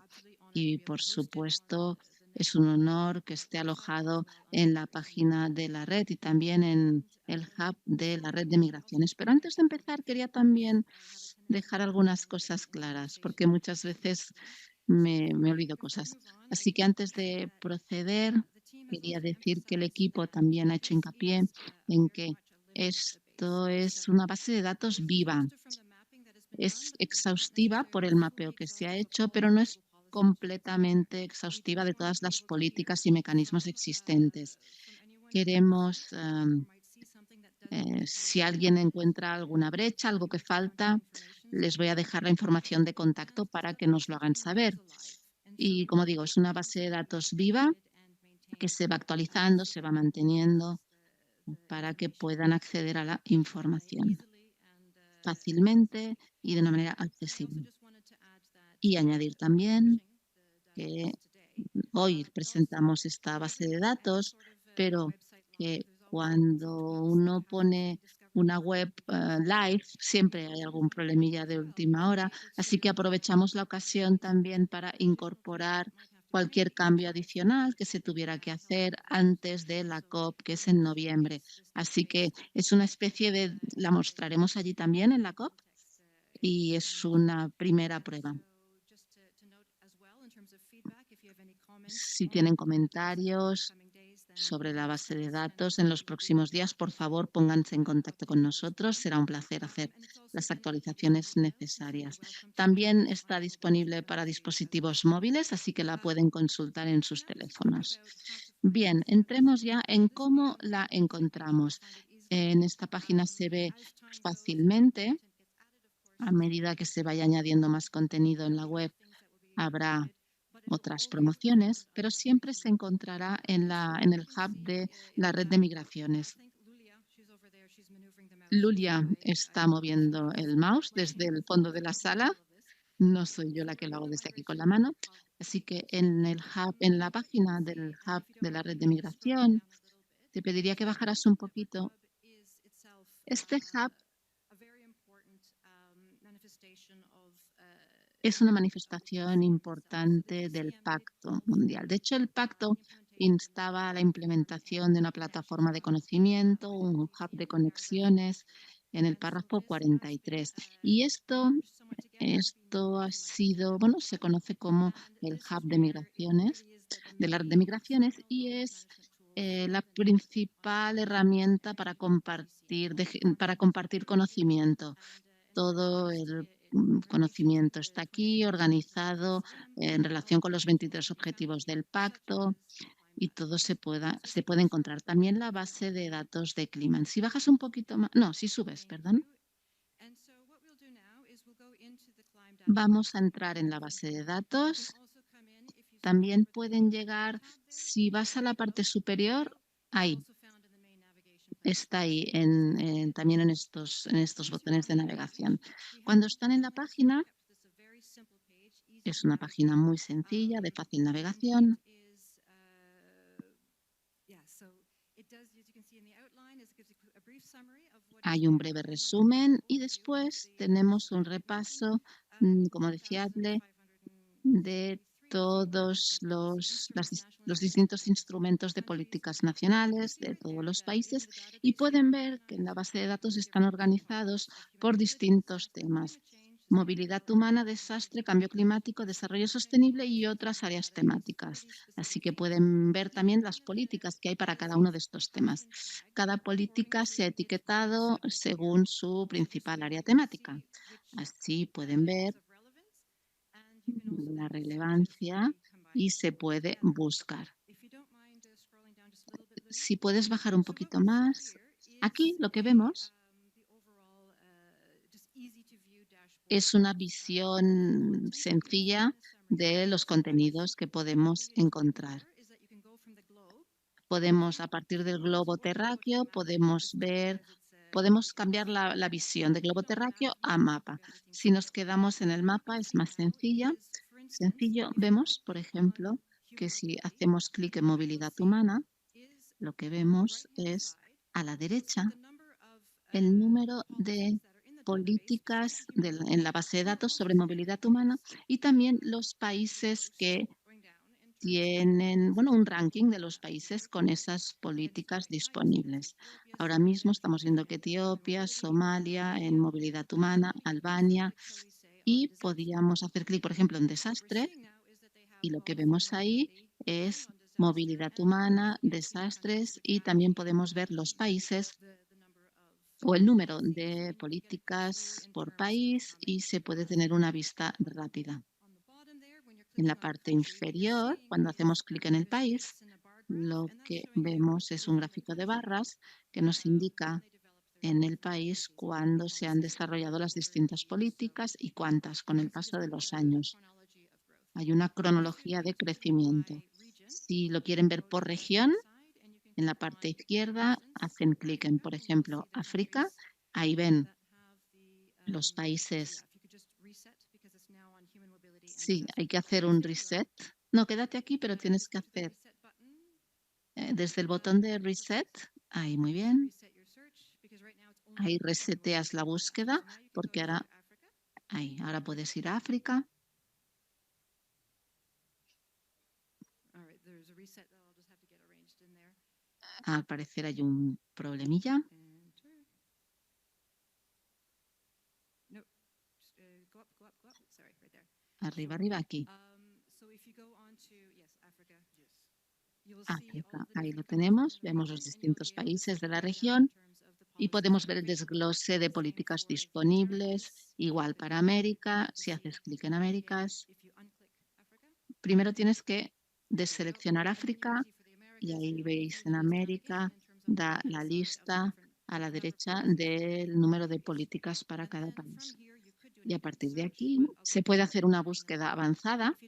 y, por supuesto, es un honor que esté alojado en la página de la red y también en el hub de la red de migraciones. Pero antes de empezar, quería también dejar algunas cosas claras, porque muchas veces me olvido cosas. Así que antes de proceder, quería decir que el equipo también ha hecho hincapié en que esto es una base de datos viva. Es exhaustiva por el mapeo que se ha hecho, pero no es completamente exhaustiva de todas las políticas y mecanismos existentes. Queremos, si alguien encuentra alguna brecha, algo que falta, les voy a dejar la información de contacto para que nos lo hagan saber. Y como digo, es una base de datos viva que se va actualizando, se va manteniendo para que puedan acceder a la información fácilmente y de una manera accesible. Y añadir también que hoy presentamos esta base de datos, pero que cuando uno pone una web live, siempre hay algún problemilla de última hora, así que aprovechamos la ocasión también para incorporar cualquier cambio adicional que se tuviera que hacer antes de la COP, que es en noviembre. Así que es una especie de, la mostraremos allí también en la COP y es una primera prueba. Si tienen comentarios sobre la base de datos en los próximos días, por favor, pónganse en contacto con nosotros. Será un placer hacer las actualizaciones necesarias. También está disponible para dispositivos móviles, así que la pueden consultar en sus teléfonos. Bien, entremos ya en cómo la encontramos. En esta página se ve fácilmente. A medida que se vaya añadiendo más contenido en la web, habrá otras promociones, pero siempre se encontrará en el hub de la red de migraciones. Lulia está moviendo el mouse desde el fondo de la sala. No soy yo la que lo hago desde aquí con la mano. Así que en el hub, en la página del hub de la red de migración, te pediría que bajaras un poquito. Este hub es una manifestación importante del Pacto Mundial. De hecho, el Pacto instaba a la implementación de una plataforma de conocimiento, un hub de conexiones en el párrafo 43. Y esto ha sido, bueno, se conoce como el hub de migraciones, de la red de migraciones, y es la principal herramienta para compartir, para compartir conocimiento. Todo el conocimiento está aquí organizado en relación con los 23 objetivos del pacto y todo se puede encontrar. También la base de datos de clima. Si bajas un poquito más, no, si subes, perdón. Vamos a entrar en la base de datos. También pueden llegar, si vas a la parte superior, ahí, está ahí, también en estos botones de navegación. Cuando están en la página, es una página muy sencilla, de fácil navegación. Hay un breve resumen y después tenemos un repaso, como decía Adle, de todos los distintos instrumentos de políticas nacionales de todos los países y pueden ver que en la base de datos están organizados por distintos temas: movilidad humana, desastre, cambio climático, desarrollo sostenible y otras áreas temáticas. Así que pueden ver también las políticas que hay para cada uno de estos temas. Cada política se ha etiquetado según su principal área temática. Así pueden ver la relevancia y se puede buscar. Si puedes bajar un poquito más, aquí lo que vemos es una visión sencilla de los contenidos que podemos encontrar. Podemos, a partir del globo terráqueo, podemos cambiar la visión de globo terráqueo a mapa. Si nos quedamos en el mapa es más sencillo. Vemos, por ejemplo, que si hacemos clic en movilidad humana, lo que vemos es a la derecha el número de políticas en la base de datos sobre movilidad humana y también los países que tienen, bueno, un ranking de los países con esas políticas disponibles. Ahora mismo estamos viendo que Etiopía, Somalia en movilidad humana, Albania, y podíamos hacer clic, por ejemplo, en desastre, y lo que vemos ahí es movilidad humana, desastres, y también podemos ver los países o el número de políticas por país y se puede tener una vista rápida. En la parte inferior, cuando hacemos clic en el país, lo que vemos es un gráfico de barras que nos indica en el país cuándo se han desarrollado las distintas políticas y cuántas con el paso de los años. Hay una cronología de crecimiento. Si lo quieren ver por región, en la parte izquierda hacen clic en, por ejemplo, África. Ahí ven los países. Sí, hay que hacer un reset. No, quédate aquí, pero tienes que hacer desde el botón de reset. Ahí, muy bien. Ahí reseteas la búsqueda porque ahora puedes ir a África. Al parecer hay un problemilla. Arriba, aquí. África, ahí lo tenemos. Vemos los distintos países de la región y podemos ver el desglose de políticas disponibles. Igual para América, si haces clic en Américas, primero tienes que deseleccionar África y ahí veis en América, da la lista a la derecha del número de políticas para cada país. Y a partir de aquí se puede hacer una búsqueda avanzada.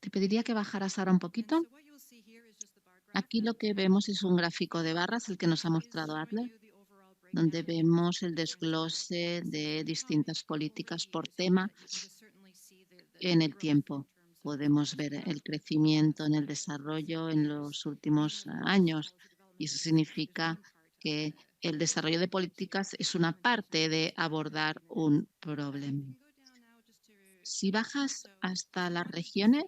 Te pediría que bajaras ahora un poquito. Aquí lo que vemos es un gráfico de barras, el que nos ha mostrado Adler, donde vemos el desglose de distintas políticas por tema en el tiempo. Podemos ver el crecimiento en el desarrollo en los últimos años y eso significa que el desarrollo de políticas es una parte de abordar un problema. Si bajas hasta las regiones,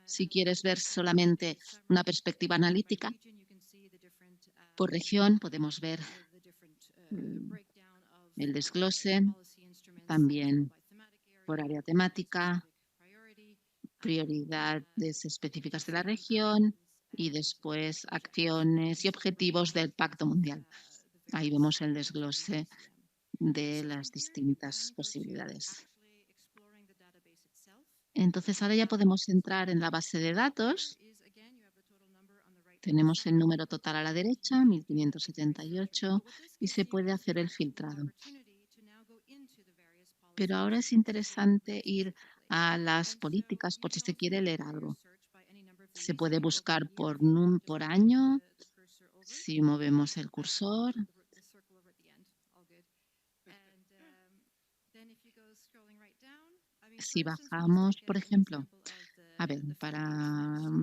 si quieres ver solamente una perspectiva analítica, por región podemos ver el desglose, también por área temática, prioridades específicas de la región y después acciones y objetivos del Pacto Mundial. Ahí vemos el desglose de las distintas posibilidades. Entonces, ahora ya podemos entrar en la base de datos. Tenemos el número total a la derecha, 1578, y se puede hacer el filtrado. Pero ahora es interesante ir a las políticas por si se quiere leer algo. Se puede buscar por año, si movemos el cursor. Si bajamos, por ejemplo,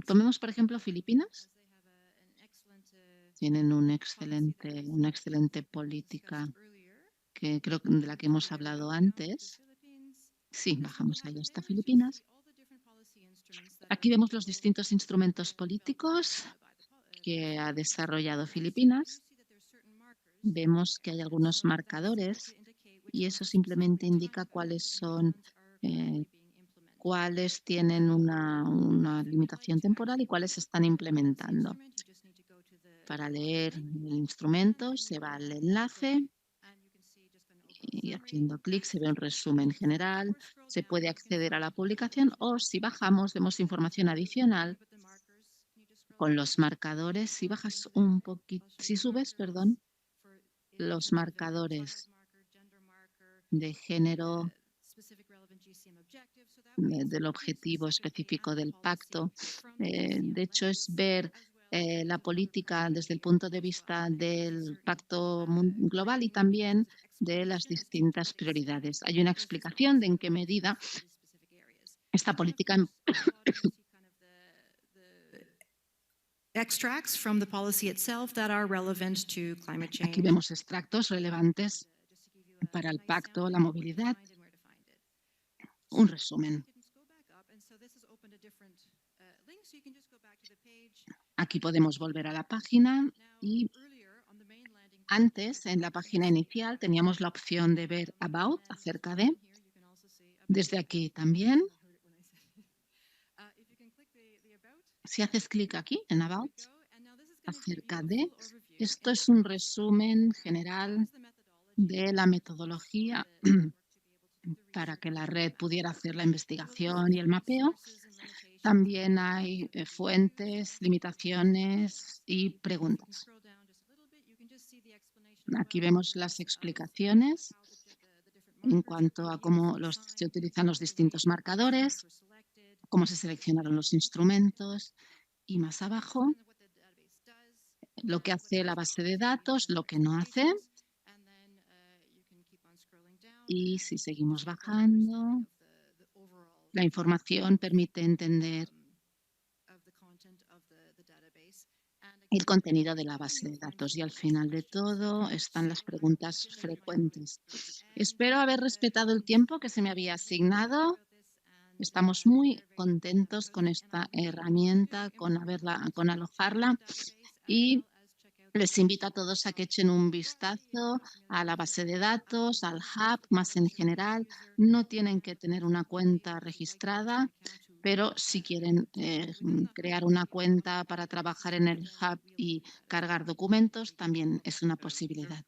tomemos por ejemplo Filipinas. Tienen una excelente política que creo que de la que hemos hablado antes. Sí, bajamos ahí hasta Filipinas. Aquí vemos los distintos instrumentos políticos que ha desarrollado Filipinas. Vemos que hay algunos marcadores y eso simplemente indica cuáles tienen una limitación temporal y cuáles se están implementando. Para leer el instrumento se va al enlace y haciendo clic se ve un resumen general, se puede acceder a la publicación o si bajamos vemos información adicional con los marcadores. Si bajas un poquito, si subes, perdón, los marcadores de género, del objetivo específico del pacto. De hecho, es ver la política desde el punto de vista del pacto global y también de las distintas prioridades. Hay una explicación de en qué medida esta política extracts from the policy itself that are relevant to climate change. Aquí vemos extractos relevantes para el pacto, la movilidad. Un resumen. Aquí podemos volver a la página y antes, en la página inicial, teníamos la opción de ver About, acerca de. Desde aquí también. Si haces clic aquí en About, acerca de, esto es un resumen general de la metodología para que la red pudiera hacer la investigación y el mapeo. También hay fuentes, limitaciones y preguntas. Aquí vemos las explicaciones en cuanto a cómo se utilizan los distintos marcadores, cómo se seleccionaron los instrumentos y más abajo lo que hace la base de datos, lo que no hace. Y si seguimos bajando, la información permite entender el contenido de la base de datos y al final de todo están las preguntas frecuentes. Espero haber respetado el tiempo que se me había asignado. Estamos muy contentos con esta herramienta, con alojarla y les invito a todos a que echen un vistazo a la base de datos, al hub, más en general. No tienen que tener una cuenta registrada, pero si quieren crear una cuenta para trabajar en el hub y cargar documentos, también es una posibilidad.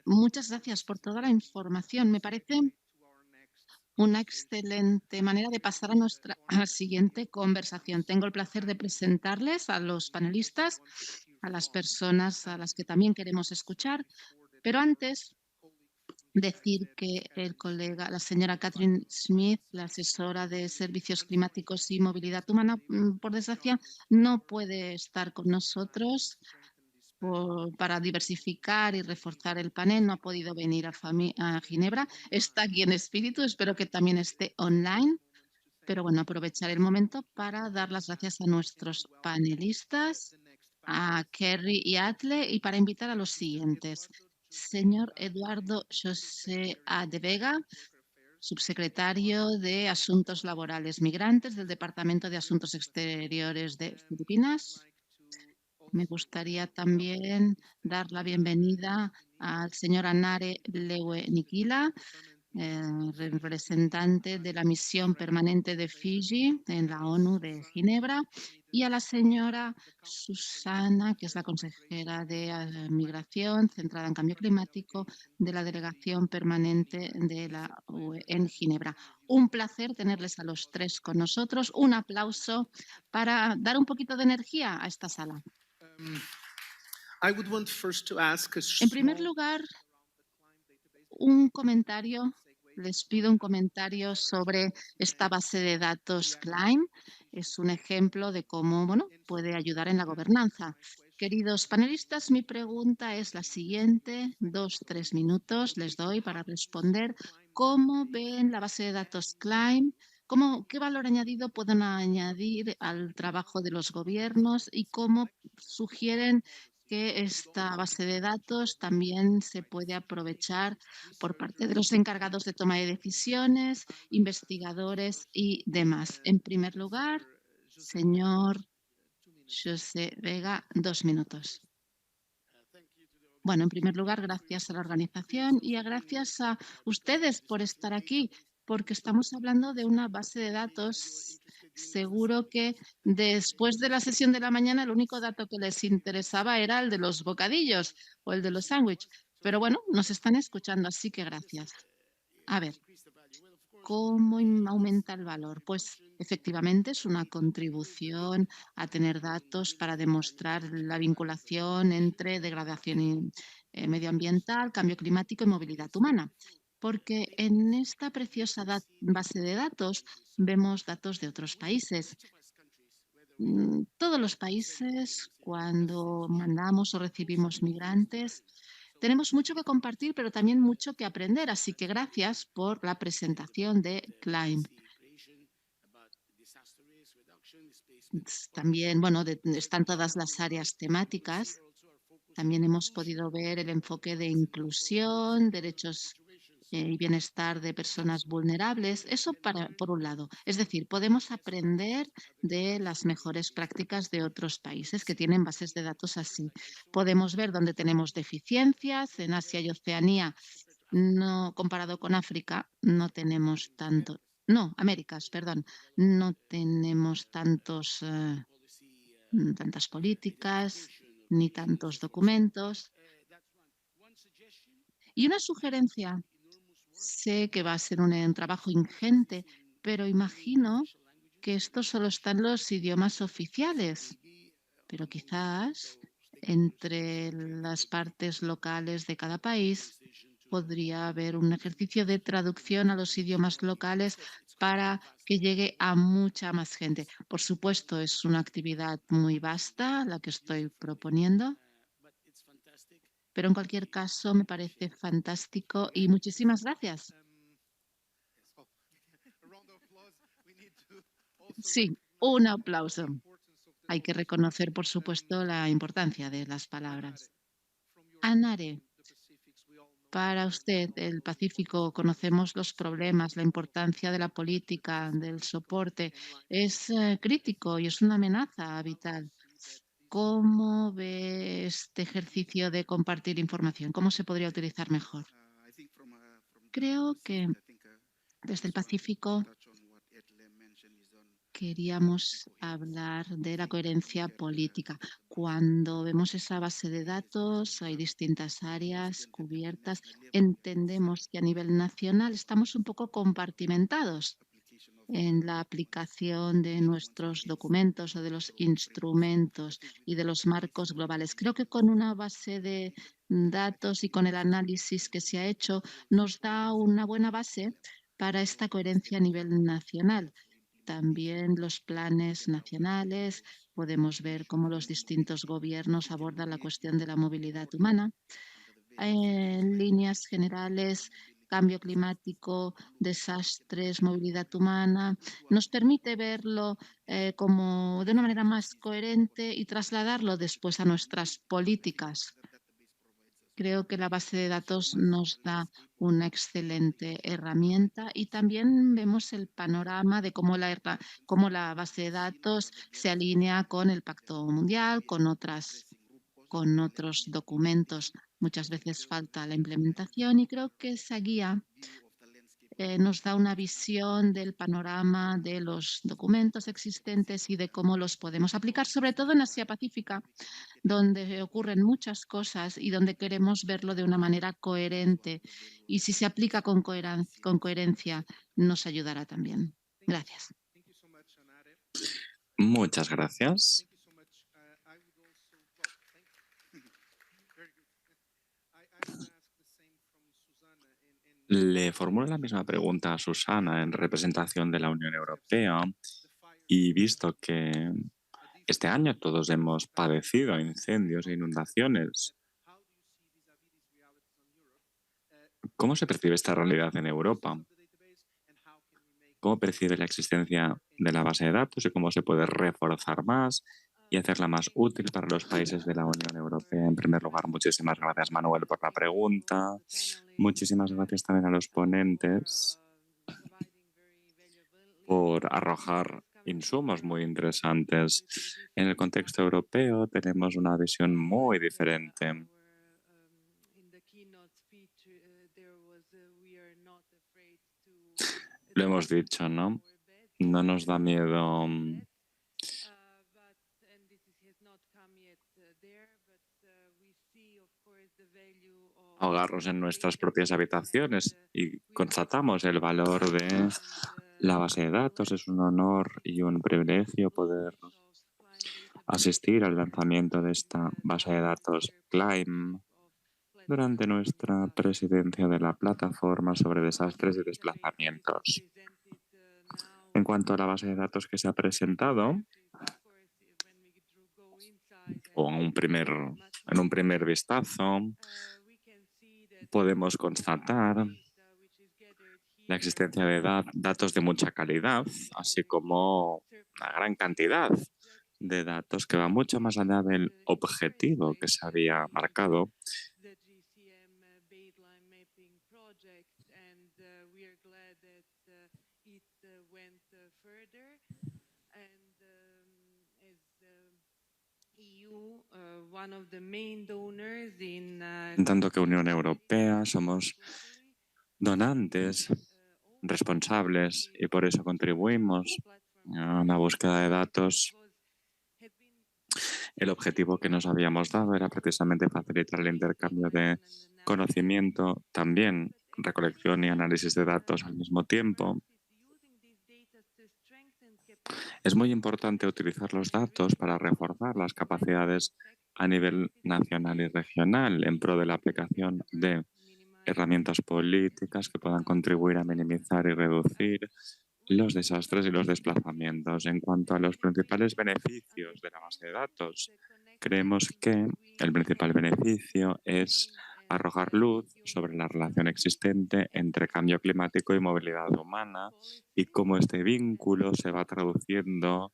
Muchas gracias por toda la información. Me parece una excelente manera de pasar a nuestra siguiente conversación. Tengo el placer de presentarles a los panelistas, a las personas a las que también queremos escuchar, pero antes decir que la señora Catherine Smith, la asesora de Servicios Climáticos y Movilidad Humana, por desgracia, no puede estar con nosotros para diversificar y reforzar el panel. No ha podido venir a Ginebra. Está aquí en espíritu. Espero que también esté online. Pero bueno, aprovechar el momento para dar las gracias a nuestros panelistas, a Kerry y Atle, y para invitar a los siguientes. Señor Eduardo José A. de Vega, subsecretario de Asuntos Laborales Migrantes del Departamento de Asuntos Exteriores de Filipinas. Me gustaría también dar la bienvenida al señor Anare Lewe-Nikila, representante de la misión permanente de Fiji en la ONU de Ginebra, y a la señora Susana, que es la consejera de Migración centrada en cambio climático de la delegación permanente de la UE en Ginebra. Un placer tenerles a los tres con nosotros. Un aplauso para dar un poquito de energía a esta sala. En primer lugar, un comentario. Les pido un comentario sobre esta base de datos CLIME. Es un ejemplo de cómo, puede ayudar en la gobernanza. Queridos panelistas, mi pregunta es la siguiente. 2-3 minutos les doy para responder. ¿Cómo ven la base de datos CLIME? ¿Qué valor añadido pueden añadir al trabajo de los gobiernos y cómo sugieren que esta base de datos también se puede aprovechar por parte de los encargados de toma de decisiones, investigadores y demás? En primer lugar, señor José Vega, 2 minutos. Bueno, en primer lugar, gracias a la organización y gracias a ustedes por estar aquí, porque estamos hablando de una base de datos. Seguro que después de la sesión de la mañana el único dato que les interesaba era el de los bocadillos o el de los sándwiches. Pero bueno, nos están escuchando, así que gracias. A ver, ¿cómo aumenta el valor? Pues efectivamente es una contribución a tener datos para demostrar la vinculación entre degradación medioambiental, cambio climático y movilidad humana. Porque en esta preciosa base de datos vemos datos de otros países. Todos los países, cuando mandamos o recibimos migrantes, tenemos mucho que compartir, pero también mucho que aprender. Así que gracias por la presentación de CLIME. También, están todas las áreas temáticas. También hemos podido ver el enfoque de inclusión, derechos y bienestar de personas vulnerables. Eso por un lado. Es decir, podemos aprender de las mejores prácticas de otros países que tienen bases de datos así. Podemos ver dónde tenemos deficiencias. En Asia y Oceanía, no comparado con África, no tenemos tanto. No, Américas, perdón. No tenemos tantas políticas ni tantos documentos. Y una sugerencia. Sé que va a ser un trabajo ingente, pero imagino que esto solo está en los idiomas oficiales. Pero quizás entre las partes locales de cada país podría haber un ejercicio de traducción a los idiomas locales para que llegue a mucha más gente. Por supuesto, es una actividad muy vasta la que estoy proponiendo, pero en cualquier caso me parece fantástico y muchísimas gracias. Sí, un aplauso. Hay que reconocer, por supuesto, la importancia de las palabras. Anare, para usted, el Pacífico, conocemos los problemas, la importancia de la política, del soporte. Es crítico y es una amenaza vital. ¿Cómo ve este ejercicio de compartir información? ¿Cómo se podría utilizar mejor? Creo que desde el Pacífico queríamos hablar de la coherencia política. Cuando vemos esa base de datos, hay distintas áreas cubiertas. Entendemos que a nivel nacional estamos un poco compartimentados en la aplicación de nuestros documentos o de los instrumentos y de los marcos globales. Creo que con una base de datos y con el análisis que se ha hecho, nos da una buena base para esta coherencia a nivel nacional. También los planes nacionales, podemos ver cómo los distintos gobiernos abordan la cuestión de la movilidad humana. En líneas generales, cambio climático, desastres, movilidad humana, nos permite verlo como de una manera más coherente y trasladarlo después a nuestras políticas. Creo que la base de datos nos da una excelente herramienta y también vemos el panorama de cómo la base de datos se alinea con el Pacto Mundial, con otros documentos. Muchas veces falta la implementación y creo que esa guía nos da una visión del panorama de los documentos existentes y de cómo los podemos aplicar, sobre todo en Asia Pacífica, donde ocurren muchas cosas y donde queremos verlo de una manera coherente. Y si se aplica con coherencia, nos ayudará también. Gracias. Muchas gracias. Le formulo la misma pregunta a Susana en representación de la Unión Europea y visto que este año todos hemos padecido incendios e inundaciones, ¿cómo se percibe esta realidad en Europa? ¿Cómo percibe la existencia de la base de datos y cómo se puede reforzar más y hacerla más útil para los países de la Unión Europea? En primer lugar, muchísimas gracias, Manuel, por la pregunta. Muchísimas gracias también a los ponentes por arrojar insumos muy interesantes. En el contexto europeo tenemos una visión muy diferente. Lo hemos dicho, ¿no? No nos da miedo ahogarnos en nuestras propias habitaciones y constatamos el valor de la base de datos. Es un honor y un privilegio poder asistir al lanzamiento de esta base de datos CLIME durante nuestra presidencia de la plataforma sobre desastres y desplazamientos. En cuanto a la base de datos que se ha presentado, o en un primer vistazo, podemos constatar la existencia de datos de mucha calidad, así como una gran cantidad de datos que va mucho más allá del objetivo que se había marcado. En tanto que Unión Europea somos donantes responsables y por eso contribuimos a la búsqueda de datos. El objetivo que nos habíamos dado era precisamente facilitar el intercambio de conocimiento, también recolección y análisis de datos al mismo tiempo. Es muy importante utilizar los datos para reforzar las capacidades a nivel nacional y regional en pro de la aplicación de herramientas políticas que puedan contribuir a minimizar y reducir los desastres y los desplazamientos. En cuanto a los principales beneficios de la base de datos, creemos que el principal beneficio es arrojar luz sobre la relación existente entre cambio climático y movilidad humana y cómo este vínculo se va traduciendo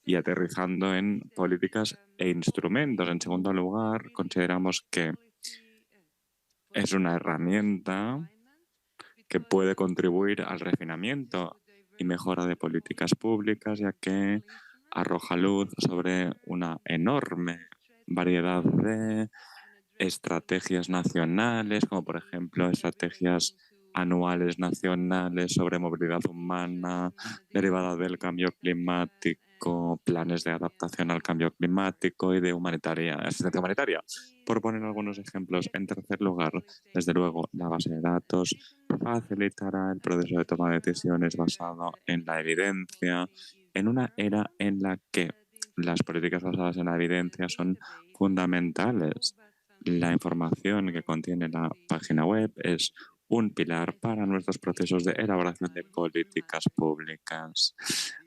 y aterrizando en políticas e instrumentos. En segundo lugar, consideramos que es una herramienta que puede contribuir al refinamiento y mejora de políticas públicas, ya que arroja luz sobre una enorme variedad de estrategias nacionales, como por ejemplo estrategias anuales nacionales sobre movilidad humana derivada del cambio climático, planes de adaptación al cambio climático y de asistencia humanitaria. Por poner algunos ejemplos, en tercer lugar, desde luego, la base de datos facilitará el proceso de toma de decisiones basado en la evidencia, en una era en la que las políticas basadas en la evidencia son fundamentales. La información que contiene la página web es un pilar para nuestros procesos de elaboración de políticas públicas.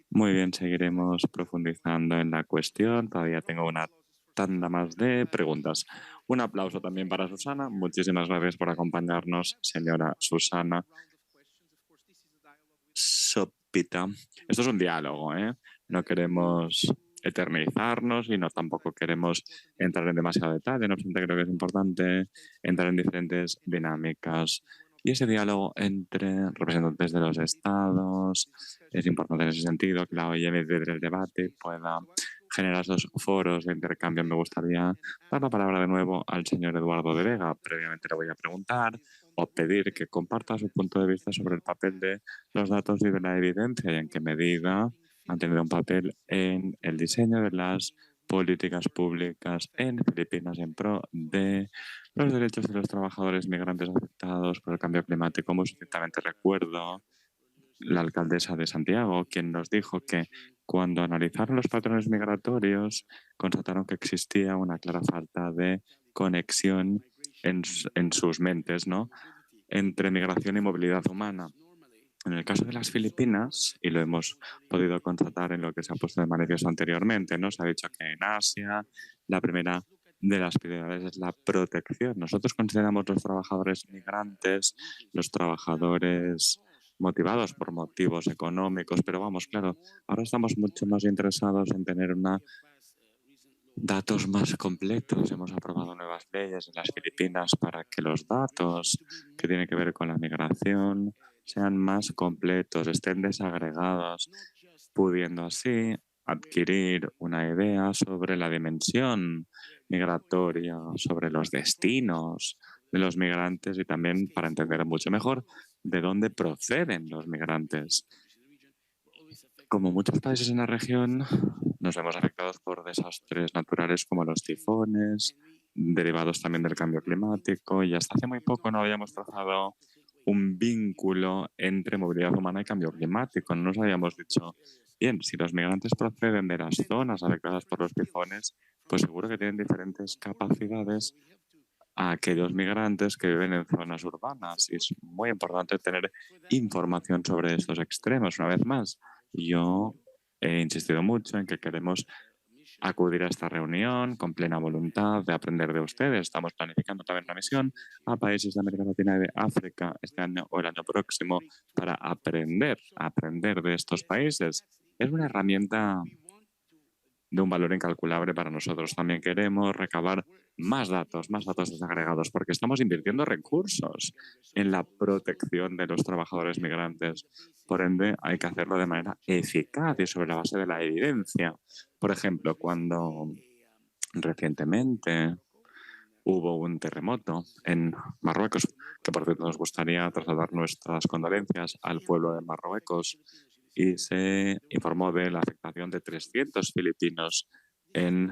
Muy bien, seguiremos profundizando en la cuestión. Todavía tengo una tanda más de preguntas. Un aplauso también para Susana. Muchísimas gracias por acompañarnos, señora Susana Sopita. Esto es un diálogo, ¿eh? No queremos eternizarnos y no tampoco queremos entrar en demasiado detalle. No obstante, creo que es importante entrar en diferentes dinámicas. Y ese diálogo entre representantes de los estados es importante en ese sentido, que la OIM desde el debate pueda generar esos foros de intercambio. Me gustaría dar la palabra de nuevo al señor Eduardo de Vega. Previamente le voy a preguntar o pedir que comparta su punto de vista sobre el papel de los datos y de la evidencia y en qué medida han tenido un papel en el diseño de las políticas públicas en Filipinas en pro de los derechos de los trabajadores migrantes afectados por el cambio climático. Muy ciertamente recuerdo la alcaldesa de Santiago, quien nos dijo que cuando analizaron los patrones migratorios, constataron que existía una clara falta de conexión en sus mentes, ¿no?, entre migración y movilidad humana. En el caso de las Filipinas, y lo hemos podido constatar en lo que se ha puesto de manifiesto anteriormente, ¿no?, se ha dicho que en Asia la primera de las prioridades es la protección. Nosotros consideramos los trabajadores migrantes, los trabajadores motivados por motivos económicos, pero vamos, claro, ahora estamos mucho más interesados en tener datos más completos. Hemos aprobado nuevas leyes en las Filipinas para que los datos que tienen que ver con la migración sean más completos, estén desagregados, pudiendo así adquirir una idea sobre la dimensión migratoria, sobre los destinos de los migrantes y también para entender mucho mejor de dónde proceden los migrantes. Como muchos países en la región, nos vemos afectados por desastres naturales como los tifones, derivados también del cambio climático, y hasta hace muy poco no habíamos trazado un vínculo entre movilidad humana y cambio climático. No nos habíamos dicho, bien, si los migrantes proceden de las zonas afectadas por los tifones, pues seguro que tienen diferentes capacidades a aquellos migrantes que viven en zonas urbanas. Y es muy importante tener información sobre estos extremos. Una vez más, yo he insistido mucho en que queremos acudir a esta reunión con plena voluntad de aprender de ustedes. Estamos planificando también una misión a países de América Latina y de África este año o el año próximo para aprender de estos países. Es una herramienta de un valor incalculable para nosotros. También queremos recabar más datos desagregados, porque estamos invirtiendo recursos en la protección de los trabajadores migrantes. Por ende, hay que hacerlo de manera eficaz y sobre la base de la evidencia. Por ejemplo, cuando recientemente hubo un terremoto en Marruecos, que por cierto nos gustaría trasladar nuestras condolencias al pueblo de Marruecos, y se informó de la afectación de 300 filipinos en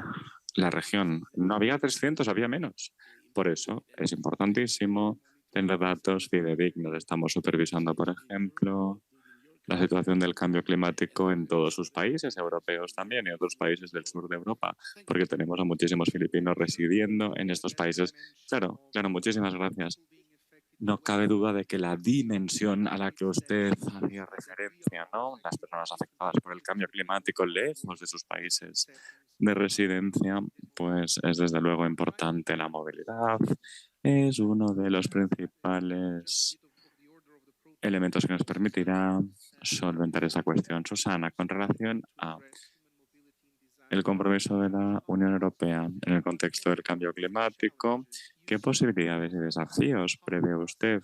la región. No había 300, había menos. Por eso es importantísimo tener datos fidedignos. Estamos supervisando, por ejemplo, la situación del cambio climático en todos sus países, europeos también, y otros países del sur de Europa, porque tenemos a muchísimos filipinos residiendo en estos países. Claro, muchísimas gracias. No cabe duda de que la dimensión a la que usted hacía referencia, ¿no?, las personas afectadas por el cambio climático lejos de sus países de residencia, pues es desde luego importante. La movilidad es uno de los principales elementos que nos permitirá solventar esa cuestión. Susana, con relación a el compromiso de la Unión Europea en el contexto del cambio climático, ¿qué posibilidades y desafíos prevé usted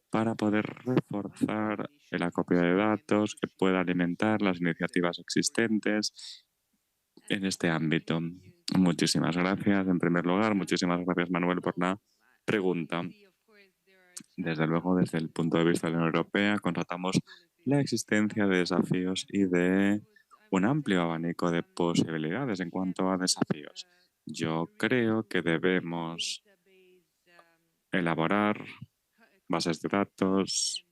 para poder reforzar el acopio de datos que pueda alimentar las iniciativas existentes en este ámbito? Muchísimas gracias. En primer lugar, muchísimas gracias, Manuel, por la pregunta. Desde luego, desde el punto de vista de la Unión Europea, constatamos la existencia de desafíos y de un amplio abanico de posibilidades en cuanto a desafíos. Yo creo que debemos elaborar bases de datos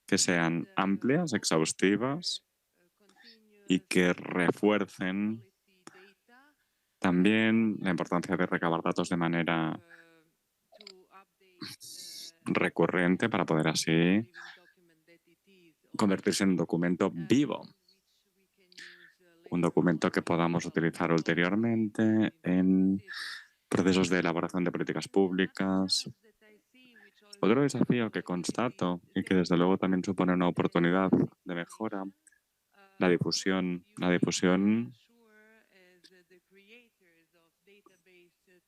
que sean amplias, exhaustivas y que refuercen también la importancia de recabar datos de manera recurrente para poder así convertirse en un documento vivo, un documento que podamos utilizar ulteriormente en procesos de elaboración de políticas públicas. Otro desafío que constato y que desde luego también supone una oportunidad de mejora, la difusión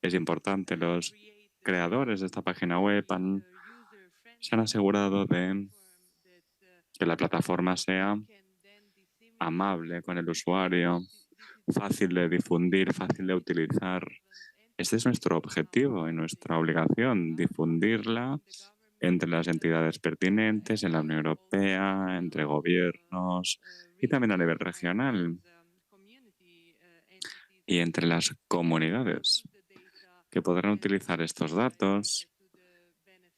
es importante. Los creadores de esta página web se han asegurado de que la plataforma sea amable con el usuario, fácil de difundir, fácil de utilizar. Este es nuestro objetivo y nuestra obligación, difundirla entre las entidades pertinentes en la Unión Europea, entre gobiernos y también a nivel regional y entre las comunidades que podrán utilizar estos datos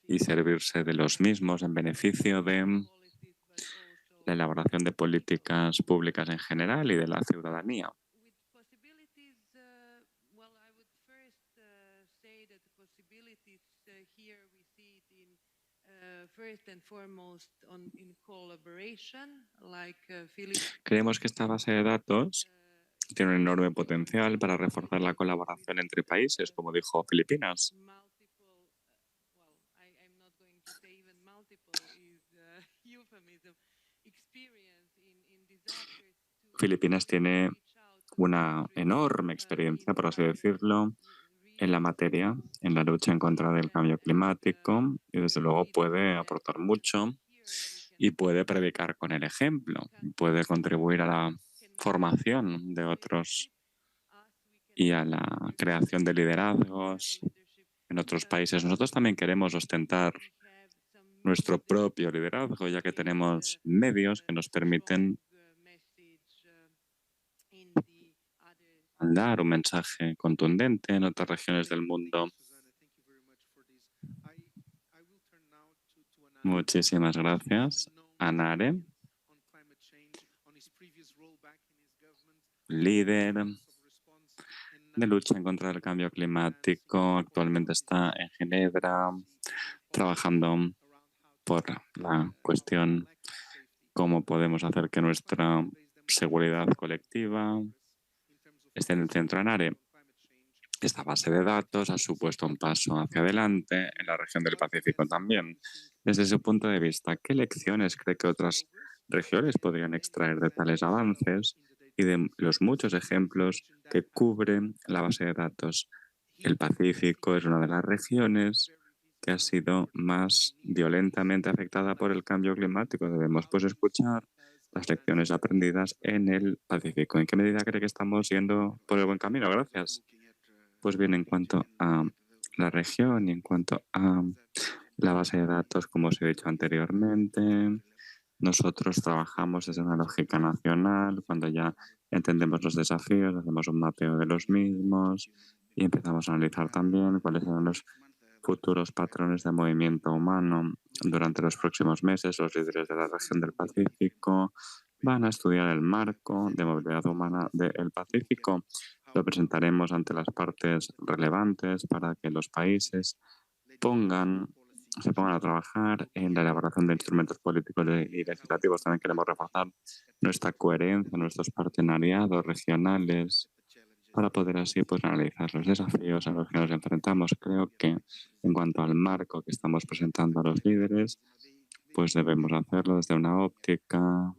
y servirse de los mismos en beneficio de la elaboración de políticas públicas en general y de la ciudadanía. Creemos que esta base de datos tiene un enorme potencial para reforzar la colaboración entre países, como dijo Filipinas. Filipinas tiene una enorme experiencia, por así decirlo, en la materia, en la lucha en contra del cambio climático, y desde luego puede aportar mucho y puede predicar con el ejemplo, puede contribuir a la formación de otros y a la creación de liderazgos en otros países. Nosotros también queremos ostentar nuestro propio liderazgo, ya que tenemos medios que nos permiten dar un mensaje contundente en otras regiones del mundo. Muchísimas gracias, Anare, líder de lucha en contra del cambio climático. Actualmente está en Ginebra trabajando por la cuestión cómo podemos hacer que nuestra seguridad colectiva esté en el centro. Anare, esta base de datos ha supuesto un paso hacia adelante en la región del Pacífico también. Desde su punto de vista, ¿qué lecciones cree que otras regiones podrían extraer de tales avances y de los muchos ejemplos que cubren la base de datos? El Pacífico es una de las regiones que ha sido más violentamente afectada por el cambio climático. Debemos pues escuchar las lecciones aprendidas en el Pacífico. ¿En qué medida cree que estamos yendo por el buen camino? Gracias. Pues bien, en cuanto a la región y en cuanto a la base de datos, como os he dicho anteriormente, nosotros trabajamos desde una lógica nacional. Cuando ya entendemos los desafíos, hacemos un mapeo de los mismos y empezamos a analizar también cuáles serán los futuros patrones de movimiento humano. Durante los próximos meses, los líderes de la región del Pacífico van a estudiar el marco de movilidad humana del Pacífico. Lo presentaremos ante las partes relevantes para que los países se pongan a trabajar en la elaboración de instrumentos políticos y legislativos. También queremos reforzar nuestra coherencia, nuestros partenariados regionales, para poder así pues, analizar los desafíos a los que nos enfrentamos. Creo que en cuanto al marco que estamos presentando a los líderes, pues debemos hacerlo desde una óptica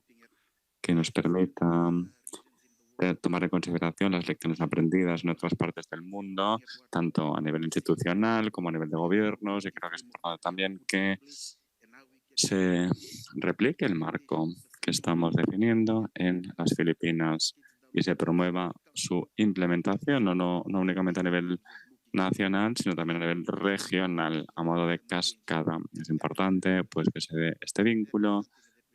que nos permita tomar en consideración las lecciones aprendidas en otras partes del mundo, tanto a nivel institucional como a nivel de gobiernos, y creo que es importante también que se replique el marco que estamos definiendo en las Filipinas y se promueva su implementación, no únicamente a nivel nacional, sino también a nivel regional, a modo de cascada. Es importante pues, que se dé este vínculo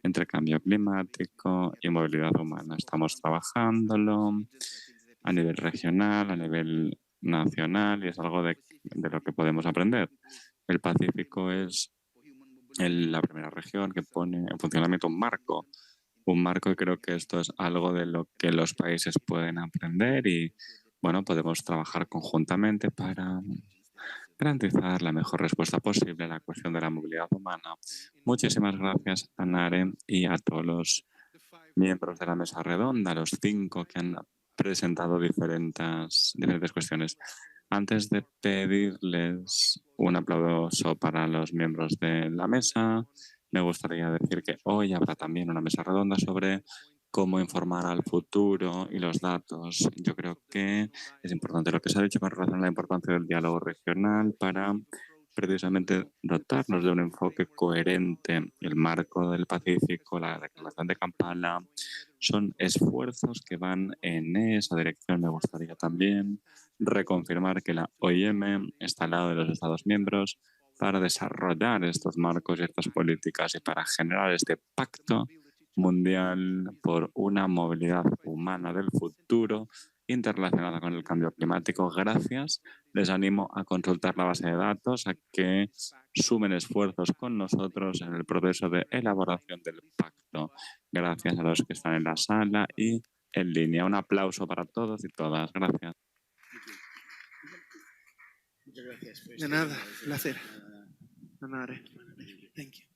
entre cambio climático y movilidad humana. Estamos trabajándolo a nivel regional, a nivel nacional, y es algo de lo que podemos aprender. El Pacífico es la primera región que pone en funcionamiento un marco y creo que esto es algo de lo que los países pueden aprender y, bueno, podemos trabajar conjuntamente para garantizar la mejor respuesta posible a la cuestión de la movilidad humana. Muchísimas gracias a Nare y a todos los miembros de la mesa redonda, los 5 que han presentado diferentes cuestiones. Antes de pedirles un aplauso para los miembros de la mesa, me gustaría decir que hoy habrá también una mesa redonda sobre cómo informar al futuro y los datos. Yo creo que es importante lo que se ha dicho con relación a la importancia del diálogo regional para precisamente dotarnos de un enfoque coherente. El marco del Pacífico, la declaración de Kampala, son esfuerzos que van en esa dirección. Me gustaría también reconfirmar que la OIM está al lado de los Estados miembros para desarrollar estos marcos y estas políticas y para generar este pacto mundial por una movilidad humana del futuro interrelacionada con el cambio climático. Gracias. Les animo a consultar la base de datos, a que sumen esfuerzos con nosotros en el proceso de elaboración del pacto. Gracias a los que están en la sala y en línea. Un aplauso para todos y todas. Gracias. Muchas gracias. De nada, placer. Manare. Thank you.